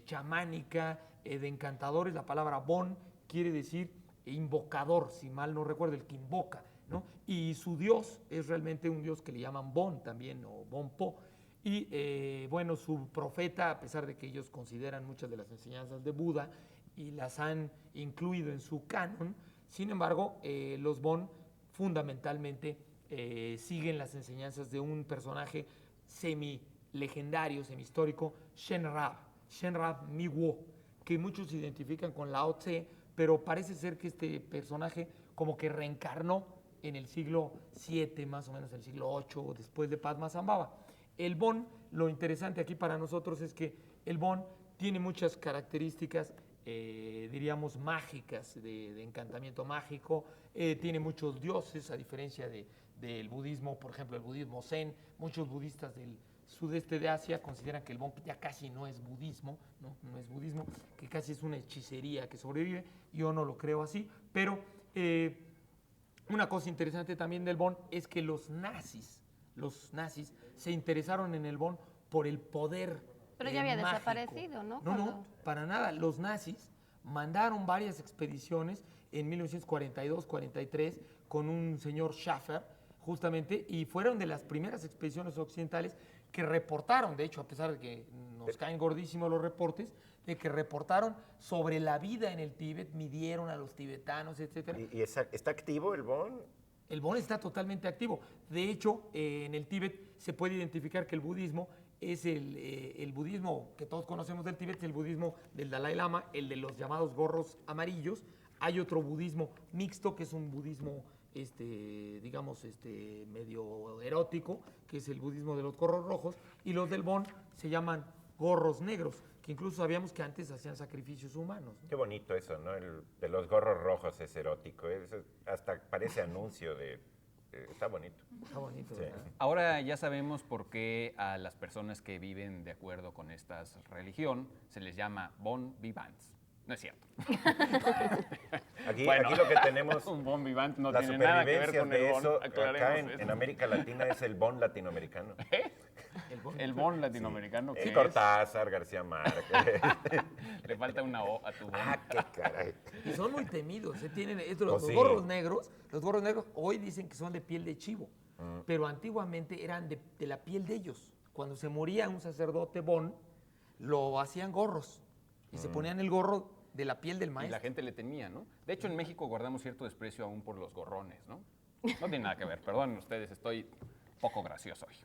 chamánica, de encantadores. La palabra Bon quiere decir invocador, si mal no recuerdo, el que invoca, ¿no? Y su dios es realmente un dios que le llaman Bon también, o Bon Po. Y bueno, su profeta, a pesar de que ellos consideran muchas de las enseñanzas de Buda, y las han incluido en su canon. Sin embargo, los Bond fundamentalmente siguen las enseñanzas de un personaje semi-legendario, semi-histórico, Shenrab Miwo, que muchos identifican con Lao Tse, pero parece ser que este personaje como que reencarnó en el siglo VII, más o menos el siglo VIII, después de Padmasambhava. El Bond, lo interesante aquí para nosotros es que el Bond tiene muchas características, diríamos, mágicas, de encantamiento mágico, tiene muchos dioses, a diferencia del budismo, por ejemplo, el budismo zen. Muchos budistas del sudeste de Asia consideran que el Bond ya casi no es budismo, no es budismo, que casi es una hechicería que sobrevive. Yo no lo creo así, pero una cosa interesante también del Bond es que los nazis se interesaron en el Bond por el poder. Pero ya había mágico. desaparecido, ¿no? No, para nada. Los nazis mandaron varias expediciones en 1942-43 con un señor Schaffer, justamente, y fueron de las primeras expediciones occidentales que reportaron, de hecho, a pesar de que nos caen gordísimos los reportes, de que reportaron sobre la vida en el Tíbet, midieron a los tibetanos, etc. ¿Y está activo el Bond? El Bond está totalmente activo. De hecho, en el Tíbet se puede identificar que el budismo es el budismo que todos conocemos del Tíbet, es el budismo del Dalai Lama, el de los llamados gorros amarillos. Hay otro budismo mixto, que es un budismo, digamos, medio erótico, que es el budismo de los gorros rojos, y los del Bond se llaman gorros negros, que incluso sabíamos que antes hacían sacrificios humanos, ¿no? Qué bonito eso, ¿no? El de los gorros rojos es erótico. Hasta parece anuncio de... está bonito. Está bonito, Sí. ¿verdad? Ahora ya sabemos por qué a las personas que viven de acuerdo con esta religión se les llama bon vivants. No es cierto. Aquí, Bueno, aquí lo que tenemos... un bon vivant no la tiene nada que ver supervivencia con de el bon. eso, Aclaremos acá eso. en América Latina es el Bond latinoamericano. El bon latinoamericano. Sí, ¿qué es? Cortázar, García Márquez. Le falta una O a tu bon. Ah, qué caray. Y son muy temidos. Tienen Pues los sí. gorros negros. Los gorros negros hoy dicen que son de piel de chivo, pero antiguamente eran de la piel de ellos. Cuando se moría un sacerdote Bond, lo hacían gorros y se ponían el gorro de la piel del Y la maestro. gente le temía, ¿no? De hecho, en México guardamos cierto desprecio aún por los gorrones, ¿no? No tiene nada que ver, perdonen ustedes, estoy poco gracioso hoy.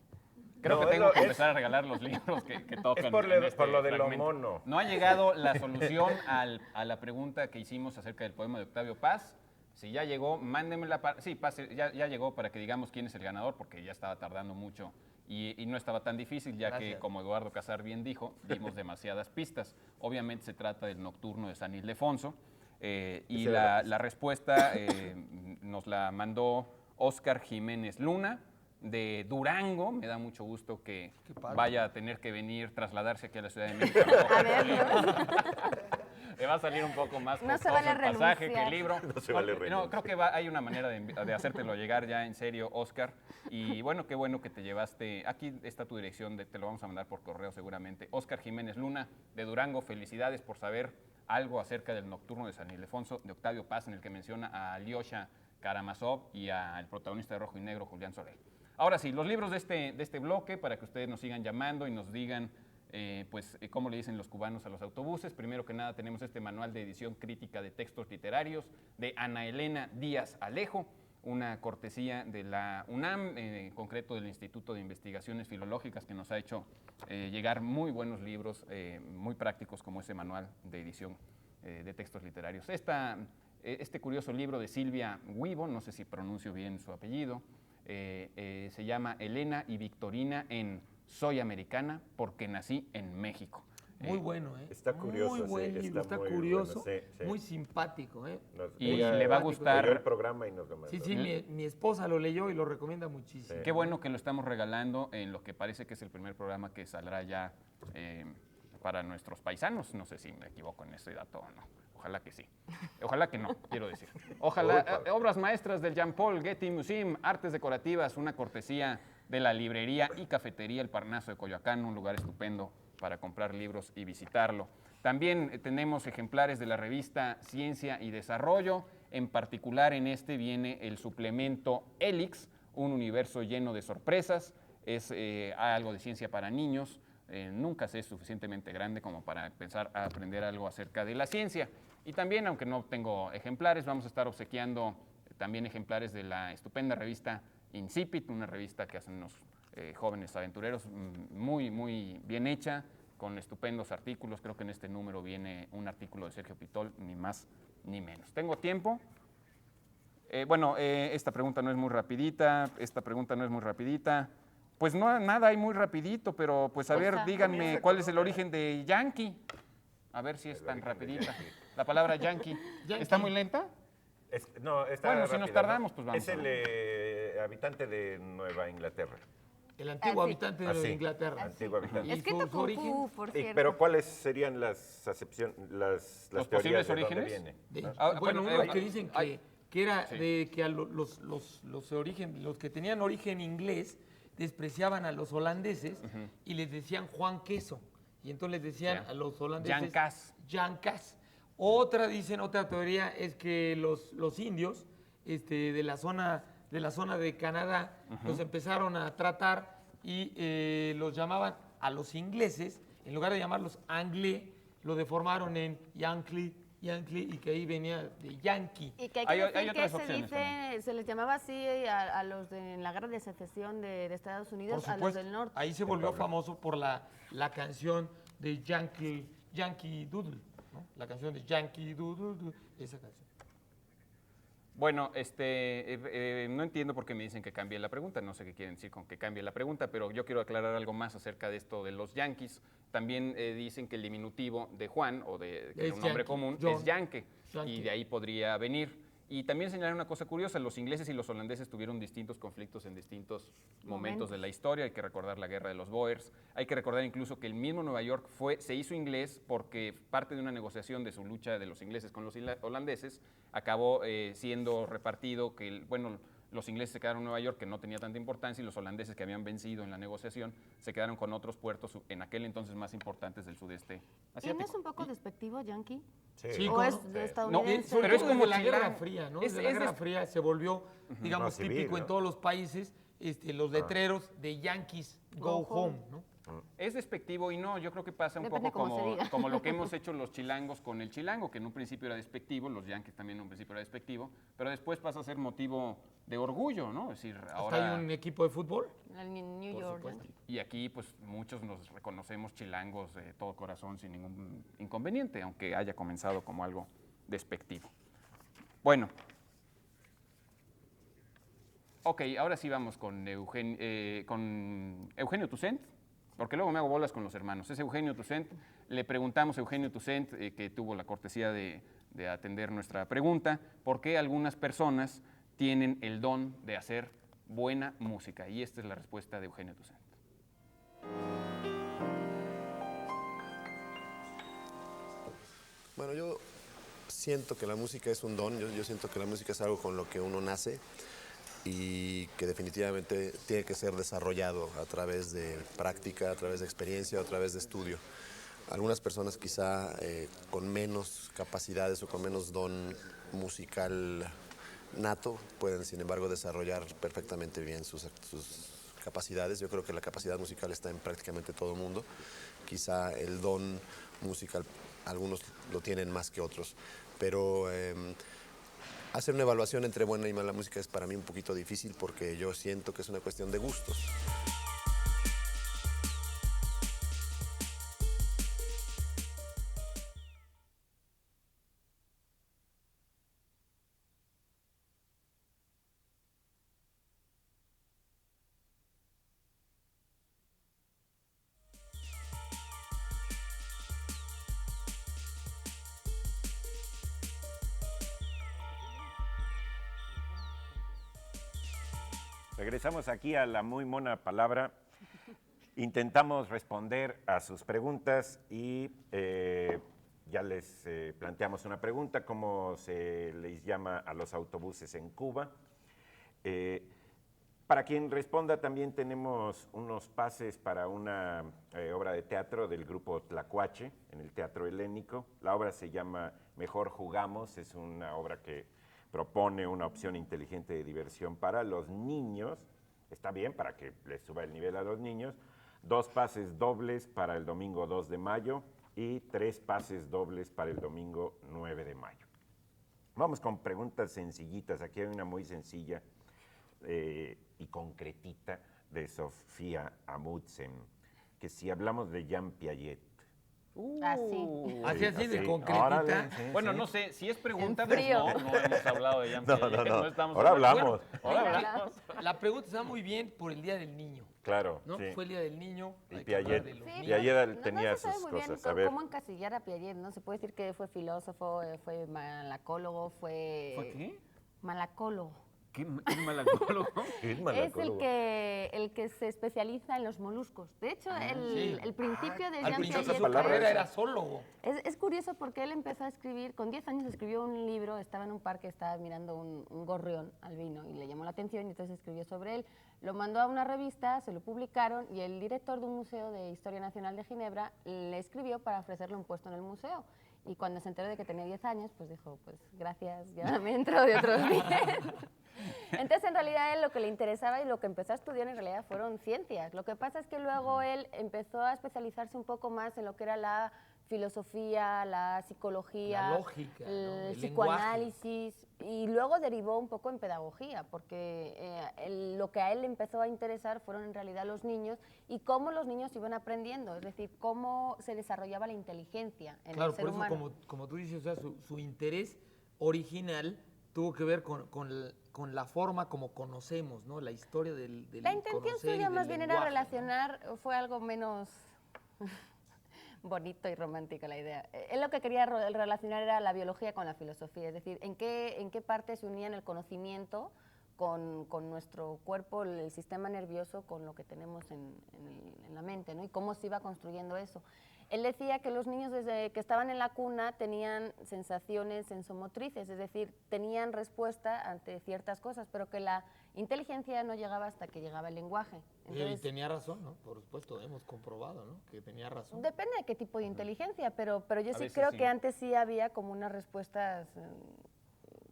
Creo No, que tengo que es- empezar a regalar los libros que tocan. Es por en lo de lo fragmento. mono. No ha llegado la solución a la pregunta que hicimos acerca del poema de Octavio Paz. Si ya llegó, mándenmela. Sí, pase, ya llegó para que digamos quién es el ganador, porque ya estaba tardando mucho y no estaba tan difícil, ya Gracias. que, como Eduardo Casar bien dijo, dimos demasiadas pistas. Obviamente se trata del Nocturno de San Ildefonso. Y Esa era la respuesta nos la mandó Óscar Jiménez Luna, de Durango. Me da mucho gusto que Qué padre. vaya a tener que venir, trasladarse aquí a la Ciudad de México. A ver, Le va a salir un poco más No se costoso vale el pasaje que renunciar. el libro. No se vale No, renunciar. creo que hay una manera de hacértelo llegar ya en serio, Óscar. Y bueno, qué bueno que te llevaste. Aquí está tu dirección, te lo vamos a mandar por correo seguramente. Óscar Jiménez Luna, de Durango, felicidades por saber algo acerca del Nocturno de San Ildefonso de Octavio Paz, en el que menciona a Alyosha Karamazov y al protagonista de Rojo y Negro, Julián Soler. Ahora sí, los libros de este bloque, para que ustedes nos sigan llamando y nos digan cómo le dicen los cubanos a los autobuses. Primero que nada tenemos este manual de edición crítica de textos literarios de Ana Elena Díaz Alejo, una cortesía de la UNAM, en concreto del Instituto de Investigaciones Filológicas, que nos ha hecho llegar muy buenos libros, muy prácticos, como ese manual de edición de textos literarios. Este curioso libro de Silvia Huivo, no sé si pronuncio bien su apellido, se llama Elena y Victorina en Soy Americana porque nací en México. Muy bueno, ¿eh? Está curioso, Muy buen sí, libro, está está muy curioso, bueno, sí, sí. muy simpático, ¿eh? Y Muy le va a simpático. gustar. Oyó el programa y nos lo mandó. Sí, sí, mi esposa lo leyó y lo recomienda muchísimo. Sí. Qué bueno que lo estamos regalando en lo que parece que es el primer programa que saldrá ya para nuestros paisanos. No sé si me equivoco en ese dato o no. Ojalá que sí. Ojalá que no, quiero decir. Ojalá. Obras maestras del Jean-Paul Getty Museum, artes decorativas, una cortesía de la librería y cafetería El Parnaso de Coyoacán, un lugar estupendo para comprar libros y visitarlo. También tenemos ejemplares de la revista Ciencia y Desarrollo. En particular, en este viene el suplemento Helix, un universo lleno de sorpresas. Es algo de ciencia para niños, nunca se es suficientemente grande como para empezar a aprender algo acerca de la ciencia. Y también, aunque no tengo ejemplares, vamos a estar obsequiando también ejemplares de la estupenda revista Incipit, una revista que hacen unos jóvenes aventureros muy, muy bien hecha, con estupendos artículos. Creo que en este número viene un artículo de Sergio Pitol, ni más ni menos. ¿Tengo tiempo? Esta pregunta no es muy rapidita, Pues no, nada hay muy rapidito, pero pues a ver, díganme, ¿cuál es el origen de Yankee? A ver si es tan rapidita. La palabra Yankee. ¿Está muy lenta? No, está Bueno, si nos rápida, tardamos, pues vamos Es a el habitante de Nueva Inglaterra. El antiguo habitante de sí. Inglaterra. Antiguo habitante. ¿Y Es que su tocó origen? Q, por cierto. Pero ¿cuáles serían las acepciones, las ¿Los teorías posibles de dónde orígenes? viene? Bueno, bueno, unos que dicen que era sí. de que a los que tenían origen inglés despreciaban a los holandeses y les decían Juan Queso. Y entonces les decían Sí. a los holandeses Yancas. Yancas. Otra teoría es que los indios de la zona de Canadá los empezaron a tratar y los llamaban a los ingleses, en lugar de llamarlos anglés, lo deformaron en Yankee, y que ahí venía de Yankee. Y que Hay decir otras que opciones también. se les llamaba así a los en la guerra de secesión de Estados Unidos, Por a los supuesto, del norte. ahí se volvió famoso por la canción de Yankee Doodle, ¿no? La canción de Yankee Doodle, esa canción. Bueno, no entiendo por qué me dicen que cambie la pregunta, no sé qué quieren decir con que cambie la pregunta, pero yo quiero aclarar algo más acerca de esto de los yanquis. También dicen que el diminutivo de Juan, o de que Es un nombre Yankee, común, John. es Yankee, Yankee. y de ahí podría venir. Y también señalar una cosa curiosa, los ingleses y los holandeses tuvieron distintos conflictos en distintos momentos de la historia. Hay que recordar la guerra de los Boers, hay que recordar incluso que el mismo Nueva York se hizo inglés porque parte de una negociación de su lucha de los ingleses con los holandeses acabó siendo repartido que, los ingleses se quedaron en Nueva York, que no tenía tanta importancia, y los holandeses, que habían vencido en la negociación, se quedaron con otros puertos en aquel entonces más importantes del sudeste ¿Y no asiático. es un poco despectivo, Yankee? Sí, ¿O ¿cómo es no? de No, estadounidense? pero es como la Guerra chilango. Fría, ¿no? Es- Desde la es Guerra de- Fría se volvió, digamos, No, civil, típico en ¿no? todos los países, los letreros de Yankees Go Home, ¿no? Es despectivo y no, yo creo que pasa un Depende poco cómo se diga. como lo que hemos hecho los chilangos con el chilango, que en un principio era despectivo, los yanquis también en un principio era despectivo, pero después pasa a ser motivo de orgullo, ¿no? Es decir, Hasta ahora... hay un equipo de fútbol. En New Por York. supuesto. Yankee. Y aquí, pues, muchos nos reconocemos chilangos de todo corazón sin ningún inconveniente, aunque haya comenzado como algo despectivo. Bueno. Ok, ahora sí vamos con Eugenio Toussaint, porque luego me hago bolas con los hermanos. Es Eugenio Toussaint. Le preguntamos a Eugenio Toussaint, que tuvo la cortesía de atender nuestra pregunta, por qué algunas personas tienen el don de hacer buena música. Y esta es la respuesta de Eugenio Toussaint. Bueno, yo siento que la música es un don, yo siento que la música es algo con lo que uno nace y que definitivamente tiene que ser desarrollado a través de práctica, a través de experiencia, a través de estudio. Algunas personas quizá con menos capacidades o con menos don musical nato pueden sin embargo desarrollar perfectamente bien sus capacidades. Yo creo que la capacidad musical está en prácticamente todo el mundo. Quizá el don musical algunos lo tienen más que otros, pero hacer una evaluación entre buena y mala música es para mí un poquito difícil porque yo siento que es una cuestión de gustos. Regresamos aquí a la muy mona palabra. Intentamos responder a sus preguntas y ya les planteamos una pregunta, ¿cómo se les llama a los autobuses en Cuba? Para quien responda también tenemos unos pases para una obra de teatro del grupo Tlacuache en el Teatro Helénico. La obra se llama Mejor Jugamos, es una obra que propone una opción inteligente de diversión para los niños, está bien para que les suba el nivel a los niños, 2 pases dobles para el domingo 2 de mayo y 3 pases dobles para el domingo 9 de mayo. Vamos con preguntas sencillitas. Aquí hay una muy sencilla y concretita de Sofía Amundsen, que si hablamos de Jean Piaget. Así de concretita. Órale, sí, Bueno, sí. no sé, si es pregunta, En pues frío. no hemos hablado de Jean No, Piaget, no, no. estamos Ahora hablando. hablamos. Ahora Venga, hablamos. La pregunta está muy bien por el Día del Niño, Claro, ¿no? sí. Fue el Día del Niño. Y hay que hablar de Piaget. los Sí, niños. Piaget tenía no se sabe sus muy bien cosas. A ver, cómo encasillar a Piaget, ¿no? Se puede decir que fue filósofo, fue malacólogo, fue... ¿Fue qué? Malacólogo. ¿Qué malacólogo? ¿qué Es malacólogo? el que se especializa en los moluscos. De hecho, sí. el principio de Al Jean principio Piaget su palabra carrera esa. era zoólogo. es curioso porque él empezó a escribir, con 10 años escribió un libro, estaba en un parque, estaba mirando un gorrión albino y le llamó la atención y entonces escribió sobre él. Lo mandó a una revista, se lo publicaron y el director de un museo de Historia Nacional de Ginebra le escribió para ofrecerle un puesto en el museo. Y cuando se enteró de que tenía 10 años, pues dijo, pues gracias, ya me entro de otros 10. Entonces, en realidad, a él lo que le interesaba y lo que empezó a estudiar en realidad fueron ciencias. Lo que pasa es que luego él empezó a especializarse un poco más en lo que era la filosofía, la psicología, La lógica, ¿no? el El psicoanálisis, y luego derivó un poco en pedagogía, porque lo que a él le empezó a interesar fueron en realidad los niños y cómo los niños iban aprendiendo, es decir, cómo se desarrollaba la inteligencia en Claro, el ser por eso, humano. como tú dices, o sea, su interés original tuvo que ver con la forma como conocemos, ¿no? La historia del La intención conocer y suya del más bien era lenguaje, ¿no? relacionar, fue algo menos bonito y romántico la idea. Él lo que quería relacionar era la biología con la filosofía, es decir, en qué parte se unían el conocimiento con nuestro cuerpo, el sistema nervioso, con lo que tenemos en la mente, ¿no? Y cómo se iba construyendo eso. Él decía que los niños desde que estaban en la cuna tenían sensaciones sensomotrices, es decir, tenían respuesta ante ciertas cosas, pero que la inteligencia no llegaba hasta que llegaba el lenguaje. Y Entonces, tenía razón, ¿no? Por supuesto, hemos comprobado, ¿no? Que tenía razón. depende de qué tipo de inteligencia, pero yo A sí veces creo sí. que antes sí había como unas respuestas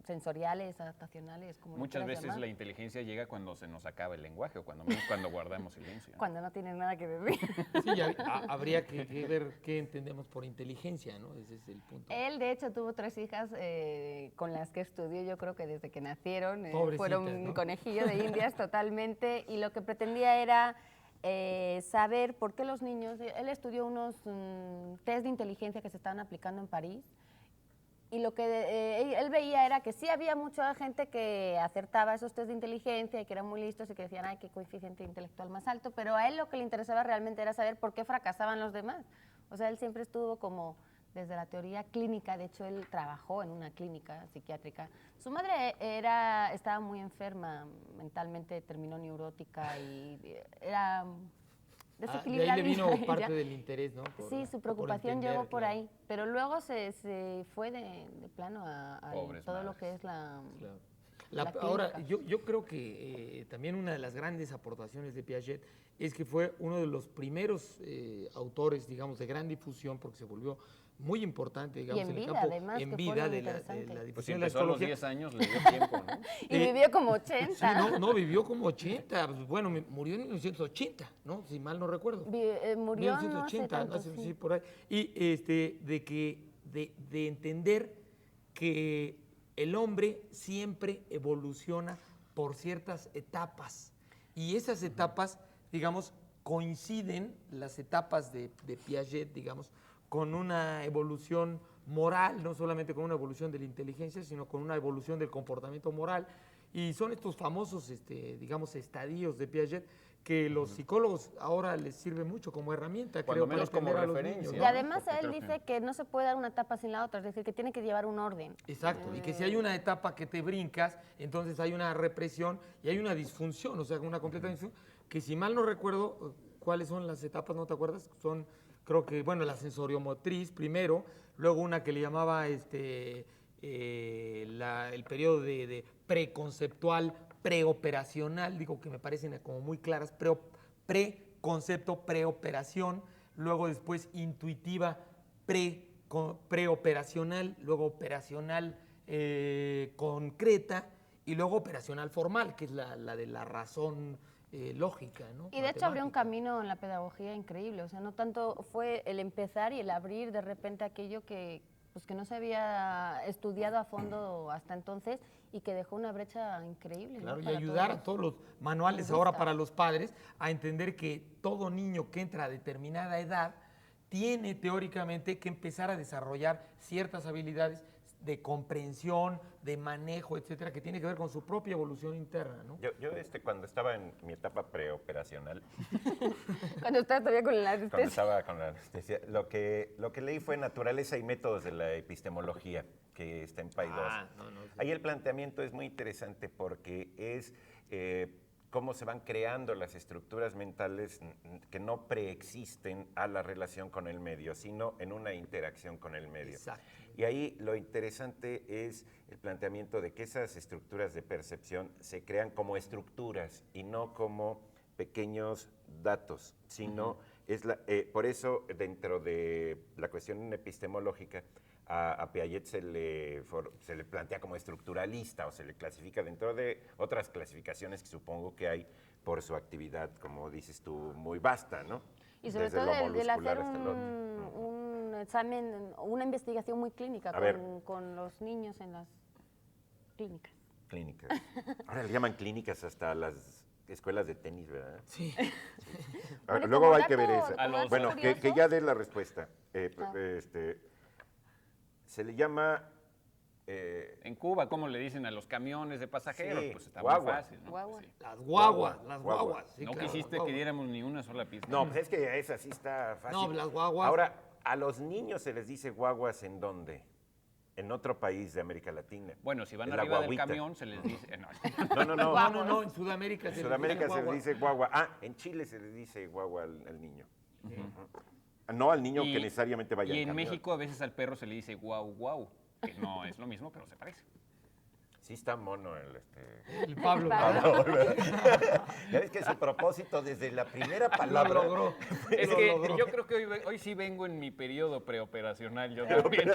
sensoriales, adaptacionales, como lo Muchas quieras veces llamar, la inteligencia llega cuando se nos acaba el lenguaje o cuando guardamos silencio. cuando no tienen nada que decir. Sí, habría que ver qué entendemos por inteligencia, ¿no? Ese es el punto. Él, de hecho, tuvo 3 hijas con las que estudió, yo creo que desde que nacieron. Pobrecitas, Fueron ¿no? conejillos de indias totalmente. Y lo que pretendía era saber por qué los niños... Él estudió unos test de inteligencia que se estaban aplicando en París. Y lo que él veía era que sí había mucha gente que acertaba esos test de inteligencia y que eran muy listos y que decían, ay, qué coeficiente intelectual más alto, pero a él lo que le interesaba realmente era saber por qué fracasaban los demás. O sea, él siempre estuvo como desde la teoría clínica, de hecho él trabajó en una clínica psiquiátrica. Su madre estaba muy enferma, mentalmente terminó neurótica y era De ahí desequilibrada. le vino ella. parte del interés, ¿no? Sí, su preocupación entender, llegó por claro. ahí, pero luego se fue de plano a Pobres todo lo madres. que es la... Claro. la Ahora, clínica. yo creo que también una de las grandes aportaciones de Piaget es que fue uno de los primeros autores, digamos, de gran difusión, porque se volvió muy importante, digamos, en el vida, campo, además, en que fue vida lo de la interesante. Pues si difusión de la empezó a los psicología. 10 años, le dio tiempo, ¿no? Y vivió como 80. Sí, no, vivió como 80, pues, bueno, murió en 1980, ¿no? Si mal no recuerdo. Murió no hace 1980, tanto, no sé, sí. sí, por ahí. Y de entender que el hombre siempre evoluciona por ciertas etapas. Y esas etapas, digamos, coinciden, las etapas de Piaget, digamos, con una evolución moral, no solamente con una evolución de la inteligencia, sino con una evolución del comportamiento moral. Y son estos famosos, digamos, estadios de Piaget que los psicólogos ahora les sirve mucho como herramienta, Cuando creo, para menos como entender a los referencia, niños, Y ¿no? ¿no? además Porque él creo dice que no se puede dar una etapa sin la otra, es decir, que tiene que llevar un orden. Exacto, y que si hay una etapa que te brincas, entonces hay una represión y hay una disfunción, o sea, una completa disfunción, que si mal no recuerdo, ¿cuáles son las etapas? ¿No te acuerdas? Son, creo que, bueno, la sensoriomotriz primero, luego una que le llamaba el periodo de preconceptual, preoperacional, digo que me parecen como muy claras, preconcepto, preoperación, luego después intuitiva, preoperacional, luego operacional concreta y luego operacional formal, que es la de la razón lógica, ¿no? Y de hecho abrió un Matemática. camino en la pedagogía increíble, o sea, no tanto fue el empezar y el abrir de repente aquello que, pues, que no se había estudiado a fondo hasta entonces y que dejó una brecha increíble. ¿no? Claro, y Para ayudar todos a todos los manuales les ahora gusta. para los padres a entender que todo niño que entra a determinada edad tiene teóricamente que empezar a desarrollar ciertas habilidades de comprensión, de manejo, etcétera, que tiene que ver con su propia evolución interna, ¿no? Yo cuando estaba en mi etapa preoperacional, Cuando estás todavía con la cuando anestesia. estaba con la anestesia, lo que leí fue Naturaleza y métodos de la epistemología, que está en PAI 2. no, Ahí el planteamiento es muy interesante porque es cómo se van creando las estructuras mentales que no preexisten a la relación con el medio, sino en una interacción con el medio. Exacto. Y ahí lo interesante es el planteamiento de que esas estructuras de percepción se crean como estructuras y no como pequeños datos, sino por eso dentro de la cuestión epistemológica a Piaget se le plantea como estructuralista o se le clasifica dentro de otras clasificaciones que supongo que hay por su actividad, como dices tú, muy vasta, ¿no? Y sobre Desde todo lo el hacer moluscular hasta lo otro. un examen, una investigación muy clínica A ver. con los niños en las clínicas. Clínicas. Ahora le llaman clínicas hasta las escuelas de tenis, ¿verdad? Sí. Bueno, Luego como hay que ver dato- esa. como dato Bueno, que curioso- ya dé la respuesta. Ah. Se le llama... En Cuba, ¿cómo le dicen a los camiones de pasajeros? Sí, Pues está guagua. muy fácil, ¿no? Guagua. Sí. Las guaguas, las Guagua. guaguas. sí, No claro, quisiste las que guaguas. diéramos ni una sola pista. No, pues es que esa sí está fácil. No, las guaguas. Ahora, ¿a los niños se les dice guaguas en dónde? En otro país de América Latina. Bueno, si van Es la arriba del guaguita. camión, se les dice... no. No, no. No, en Sudamérica En se les Sudamérica dice se les guagua. dice guagua. Ah, en Chile se les dice guagua al niño. No al niño que necesariamente vaya Y en en camión. México a veces al perro se le dice guau guau, que no es lo mismo, pero se parece. Sí está mono El Pablo. Ya ves que su propósito desde la primera Lo palabra... logró. Es Lo que logró. yo creo que hoy sí vengo en mi periodo preoperacional, yo también.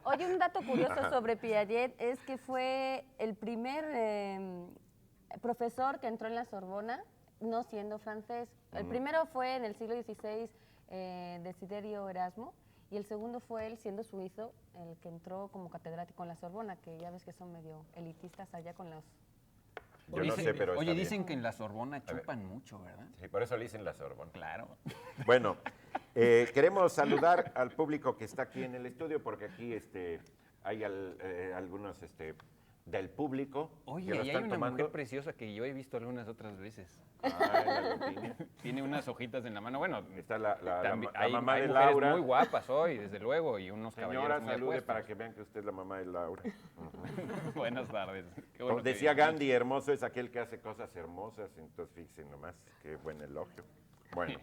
Oye, un dato curioso sobre Piaget es que fue el primer profesor que entró en la Sorbona, no siendo francés. El primero fue en el siglo XVI, Desiderio Erasmo, y el segundo fue él, siendo suizo, el que entró como catedrático en la Sorbona, que ya ves que son medio elitistas allá con los... Yo no sé, pero Oye, está dicen bien. que en la Sorbona chupan mucho, ¿verdad? Sí, por eso le dicen la Sorbona. Claro. Bueno, queremos saludar al público que está aquí en el estudio, porque aquí hay algunos del público Oye, que lo y hay están una tomando. mujer preciosa que yo he visto algunas otras veces. Ay, la Lupini. Tiene unas hojitas en la mano. Bueno, Está la también la mamá hay de mujeres Laura. muy guapas hoy, desde luego, y unos Señora, caballeros muy salude apuestos. para que vean que usted es la mamá de Laura. Buenas tardes. Qué Como bueno que decía vienes. Gandhi, hermoso es aquel que hace cosas hermosas. Entonces, fíjense nomás, qué buen elogio. Bueno,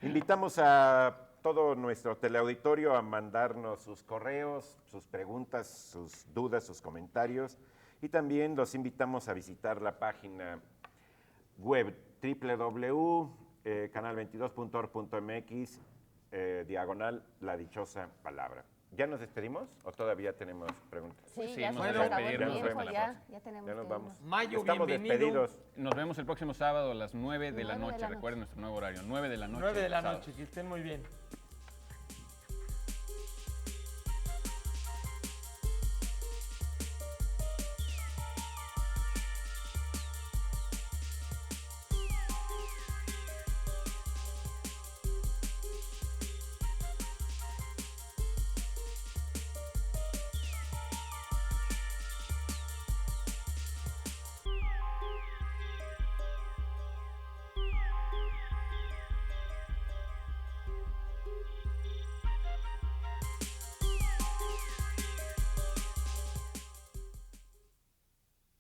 invitamos a todo nuestro teleauditorio a mandarnos sus correos, sus preguntas, sus dudas, sus comentarios. Y también los invitamos a visitar la página web www.canal22.org.mx diagonal La Dichosa Palabra. ¿Ya nos despedimos o todavía tenemos preguntas? Sí, sí, ya hemos se de nos acabó el despedirnos, tiempo, vemos la ya, próxima. ya tenemos Ya nos que vamos. irnos. Mayo, Estamos bienvenido. despedidos. Nos vemos el próximo sábado a las 9 de la 9 de noche. la noche. Recuerden nuestro nuevo horario, 9 de la noche. 9 de la sábado. noche, que estén muy bien.